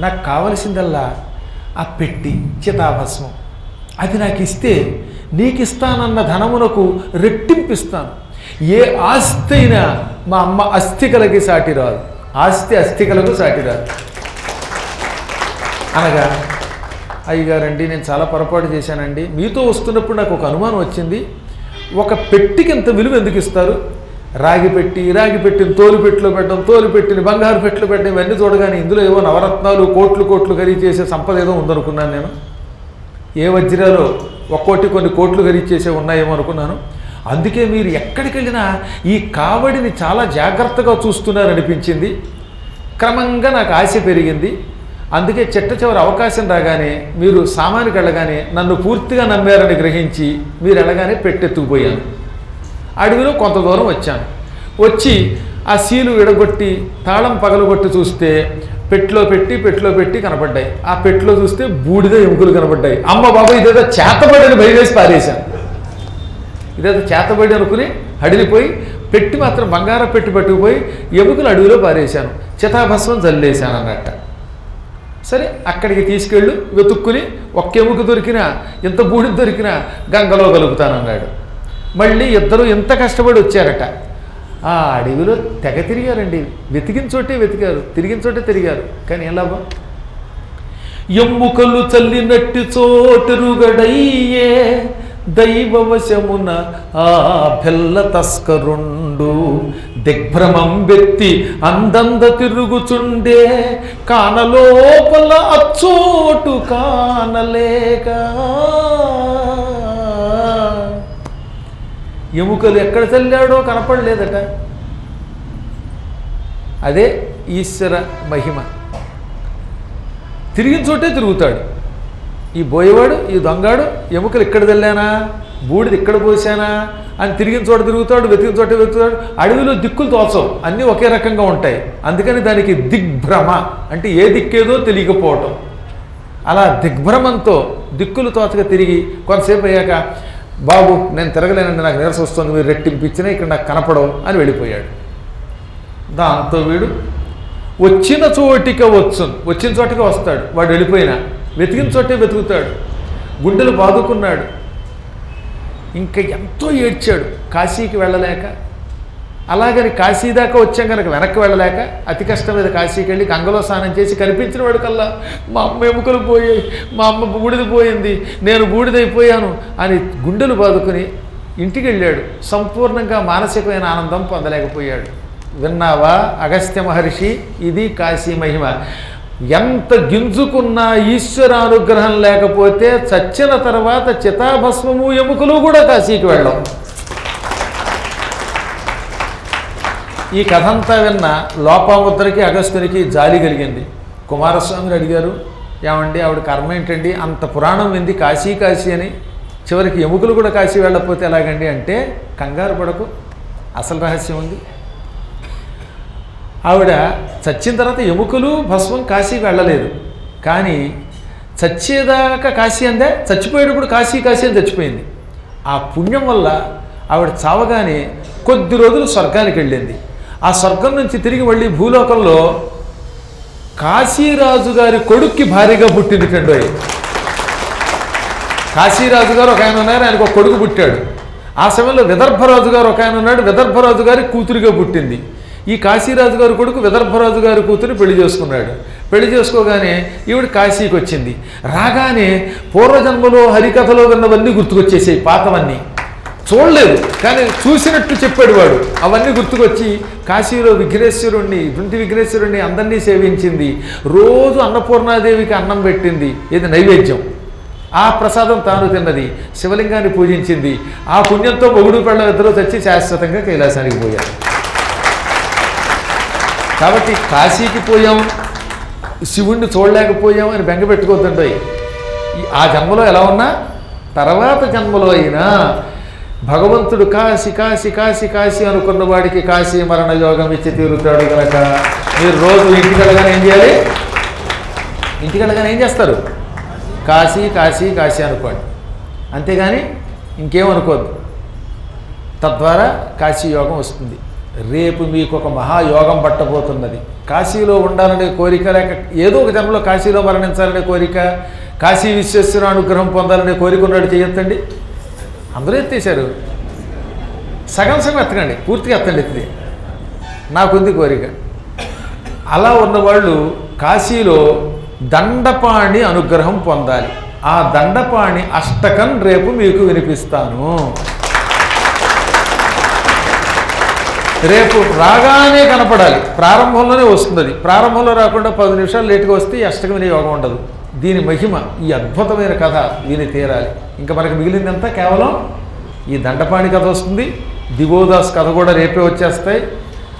నాకు కావలసిందల్లా ఆ పెట్టి చితాభస్మం, అది నాకు ఇస్తే నీకు ఇస్తానన్న ధనమునకు రెట్టింపిస్తాను. ఏ ఆస్తి అయినా మా అమ్మ అస్థికలకి సాటి రాదు, ఆస్తి అస్థికలకు సాటి రాదు అనగా, అయ్యగారండి నేను చాలా పొరపాటు చేశానండి, మీతో వస్తున్నప్పుడు నాకు ఒక అనుమానం వచ్చింది, ఒక పెట్టికి ఎంత విలువ ఎందుకు ఇస్తారు, రాగి పెట్టిన తోలుపెట్టులో పెట్టడం, తోలుపెట్టిన బంగారు పెట్టులో పెట్టడం, ఇవన్నీ చూడగానే ఇందులో ఏవో నవరత్నాలు కోట్లు ఖరీదు చేసే సంపద ఏదో ఉందనుకున్నాను నేను. ఏ వజ్రాలో ఒక్కోటి కొన్ని కోట్లు ఖరీదు చేసే ఉన్నాయేమో అనుకున్నాను. అందుకే మీరు ఎక్కడికి వెళ్ళినా ఈ కావడిని చాలా జాగ్రత్తగా చూస్తున్నారనిపించింది. క్రమంగా నాకు ఆశ పెరిగింది. అందుకే చివరి అవకాశం రాగానే మీరు సామానికి వెళ్ళగానే నన్ను పూర్తిగా నమ్మారని గ్రహించి మీరు వెళ్ళగానే పెట్టెత్తుకుపోయాను. అడవిలో కొంత దూరం వచ్చాను. వచ్చి ఆ సీలు విడగొట్టి తాళం పగలగొట్టి చూస్తే పెట్టిలో పెట్టి కనపడ్డాయి. ఆ పెట్టిలో చూస్తే బూడిద ఎముకలు కనపడ్డాయి. అమ్మ బాబా ఇదేదో చేతబడిని భయవేసి పారేశాను. ఇదేదో చేతబడి అనుకుని అడిగిపోయి పెట్టి మాత్రం బంగారం పెట్టి పట్టుకుపోయి ఎముకలు అడవిలో పారేశాను, చితాభస్వం జల్లేశాను అన్నట్ట. సరే అక్కడికి తీసుకెళ్ళు వెతుక్కుని ఒక్క ఎముక దొరికినా ఎంత బూడిద దొరికినా గంగలో కలుపుతానన్నాడు. మళ్ళీ ఇద్దరు ఎంత కష్టపడి వచ్చారట. ఆ అడవిలో తెగ తిరిగారండి. వెతికిన చోటే వెతికారు, తిరిగిన చోటే తిరిగారు. కానీ ఎలా ఎమ్ముకలు చల్లినట్టి చోటరుగడయ్యే దైవవశమున ఆ బెల్ల తస్కరుండు దిగ్భ్రమం వెత్తి అందంద తిరుగుచుండే కానలోపల అచ్చోటు కానలేక. ఎముకలు ఎక్కడ చల్లాడో కనపడలేదట. అదే ఈశ్వర మహిమ. తిరిగిన చోటే తిరుగుతాడు. ఈ బోయేవాడు ఈ దొంగాడు ఎముకలు ఇక్కడ చల్లానా బూడిద ఇక్కడ పోసానా అని తిరిగిన చోట తిరుగుతాడు, వెతికిన చోట వెతుకుతాడు. అడవిలో దిక్కులు తోచవు, అన్నీ ఒకే రకంగా ఉంటాయి. అందుకని దానికి దిగ్భ్రమ అంటే ఏ దిక్కేదో తెలియకపోవటం. అలా దిగ్భ్రమంతో దిక్కులు తోచగా తిరిగి కొంతసేపు అయ్యాక, బాబు నేను తిరగలేనండి, నాకు నీరసం వస్తుంది, మీరు రెట్టింపిచ్చినా ఇక్కడ నాకు కనపడవు అని వెళ్ళిపోయాడు. దాంతో వీడు వచ్చిన చోటికి వచ్చిన చోటికి వస్తాడు. వాడు వెళ్ళిపోయినా వెతికిన చోటే వెతుకుతాడు. గుండెలు బాదుకున్నాడు. ఇంకా ఎంతో ఏడ్చాడు కాశీకి వెళ్ళలేక. అలాగని కాశీ దాకా వచ్చాం కనుక వెనక్కి వెళ్ళలేక అతి కష్టం మీద కాశీకి వెళ్ళి గంగలో స్నానం చేసి కనిపించిన వాడు కల్లా మా అమ్మ ఎముకలు పోయాయి, మా అమ్మ బూడిద పోయింది, నేను బూడిదైపోయాను అని గుండెలు బాదుకుని ఇంటికి వెళ్ళాడు. సంపూర్ణంగా మానసికమైన ఆనందం పొందలేకపోయాడు. విన్నావా అగస్త్య మహర్షి, ఇది కాశీ మహిమ. ఎంత గింజుకున్నా ఈశ్వరానుగ్రహం లేకపోతే చచ్చిన తర్వాత చితాభస్మము ఎముకలు కూడా కాశీకి వెళ్ళం. ఈ కథంతా విన్న లోపాముద్రకి అగస్త్యునికి జాలి కలిగింది. కుమారస్వామిని అడిగారు, ఏమండి ఆవిడ కర్మ ఏంటండి, అంత పురాణం వింది కాశీ కాశీ అని, చివరికి ఎముకలు కూడా కాశీ వెళ్ళకపోతే ఎలాగండి అంటే, కంగారు పడకు, అసలు రహస్యం ఉంది. ఆవిడ చచ్చిన తర్వాత ఎముకలు భస్మం కాశీకి వెళ్ళలేదు, కానీ చచ్చేదాకా కాశీ అందే, చచ్చిపోయేటప్పుడు కాశీ కాశీ అని చచ్చిపోయింది. ఆ పుణ్యం వల్ల ఆవిడ చావగానే కొద్ది రోజులు స్వర్గానికి వెళ్ళింది. ఆ స్వర్గం నుంచి తిరిగి మళ్ళీ భూలోకంలో కాశీరాజు గారి కొడుక్కి భార్యగా పుట్టింది కండోయ్. కాశీరాజు గారు ఒక ఆయన ఉన్నారు, ఆయనకు ఒక కొడుకు పుట్టాడు. ఆ సమయంలో విదర్భరాజు గారు ఒక ఆయన ఉన్నాడు, విదర్భరాజు గారి కూతురిగా పుట్టింది. ఈ కాశీరాజు గారి కొడుకు విదర్భరాజు గారి కూతురిని పెళ్లి చేసుకున్నాడు. పెళ్లి చేసుకోగానే ఈవిడ కాశీకి వచ్చింది. రాగానే పూర్వజన్మలో హరికథలో విన్నవన్నీ గుర్తుకొచ్చేసాయి, పాతవన్నీ. చూడలేదు కానీ చూసినట్టు చెప్పాడు వాడు. అవన్నీ గుర్తుకొచ్చి కాశీలో విఘ్నేశ్వరుణ్ణి, దుంటి విఘ్నేశ్వరుణ్ణి అందరినీ సేవించింది. రోజు అన్నపూర్ణాదేవికి అన్నం పెట్టింది, ఇది నైవేద్యం. ఆ ప్రసాదం తాను తిన్నది. శివలింగాన్ని పూజించింది. ఆ పుణ్యంతో మొగుడు పెళ్ళ ఇద్దరు తెచ్చి శాశ్వతంగా కైలాసానికి పోయారు. కాబట్టి కాశీకి పోయాం, శివుణ్ణి చూడలేకపోయాం అని బెంగ పెట్టుకోవద్దండి. ఆ జన్మలో ఎలా ఉన్నా తర్వాత జన్మలో అయినా భగవంతుడు కాశీ కాశీ కాశీ కాశీ అనుకున్న వాడికి కాశీ మరణ యోగం ఇచ్చి తీరుతాడు కనుక మీరు రోజు ఇంటికి వెళ్ళగానే ఏం చేయాలి? ఇంటికి వెళ్ళగానే ఏం చేస్తారు? కాశీ కాశీ కాశీ అనుకోండి, అంతేగాని ఇంకేమనుకోద్దు. తద్వారా కాశీ యోగం వస్తుంది. రేపు మీకు ఒక మహాయోగం పట్టబోతున్నది. కాశీలో ఉండాలనే కోరిక, లేక ఏదో ఒక జన్మలో కాశీలో మరణించాలనే కోరిక, కాశీ విశ్వేశ్వర అనుగ్రహం పొందాలనే కోరిక ఉన్నాడు, చేయొద్దండి. అందరూ ఎత్తేసారు, సగం సగం ఎత్తకండి, పూర్తిగా ఎత్తండి. ఎత్తి నాకుంది కోరిక. అలా ఉన్నవాళ్ళు కాశీలో దండపాణి అనుగ్రహం పొందాలి. ఆ దండపాణి అష్టకం రేపు మీకు వినిపిస్తాను. రేపు రాగానే కనపడాలి, ప్రారంభంలోనే వస్తుంది. ప్రారంభంలో రాకుండా 10 నిమిషాలు లేటుగా వస్తే ఈ అష్టకం వినే యోగం ఉండదు. దీని మహిమ, ఈ అద్భుతమైన కథ విని తీరాలి. ఇంకా మనకు మిగిలిందంతా కేవలం ఈ దండపాణి కథ వస్తుంది. దివోదాస్ కథ కూడా రేపే వచ్చేస్తాయి.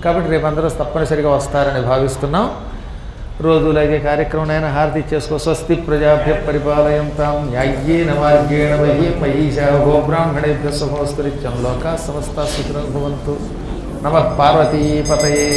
కాబట్టి రేపు అందరూ తప్పనిసరిగా వస్తారని భావిస్తున్నాం. రోజులాగే కార్యక్రమం హారతి చేసుకో. స్వస్తి ప్రజాభ్య పరిపాలయంతాం న్యాయ్యేన మార్గేణ మహీషా గోబ్రాహ్మణేభ్య శుభమస్తు. లోకా సమస్తా సుఖినో భవంతు. నమః పార్వతీపతయే.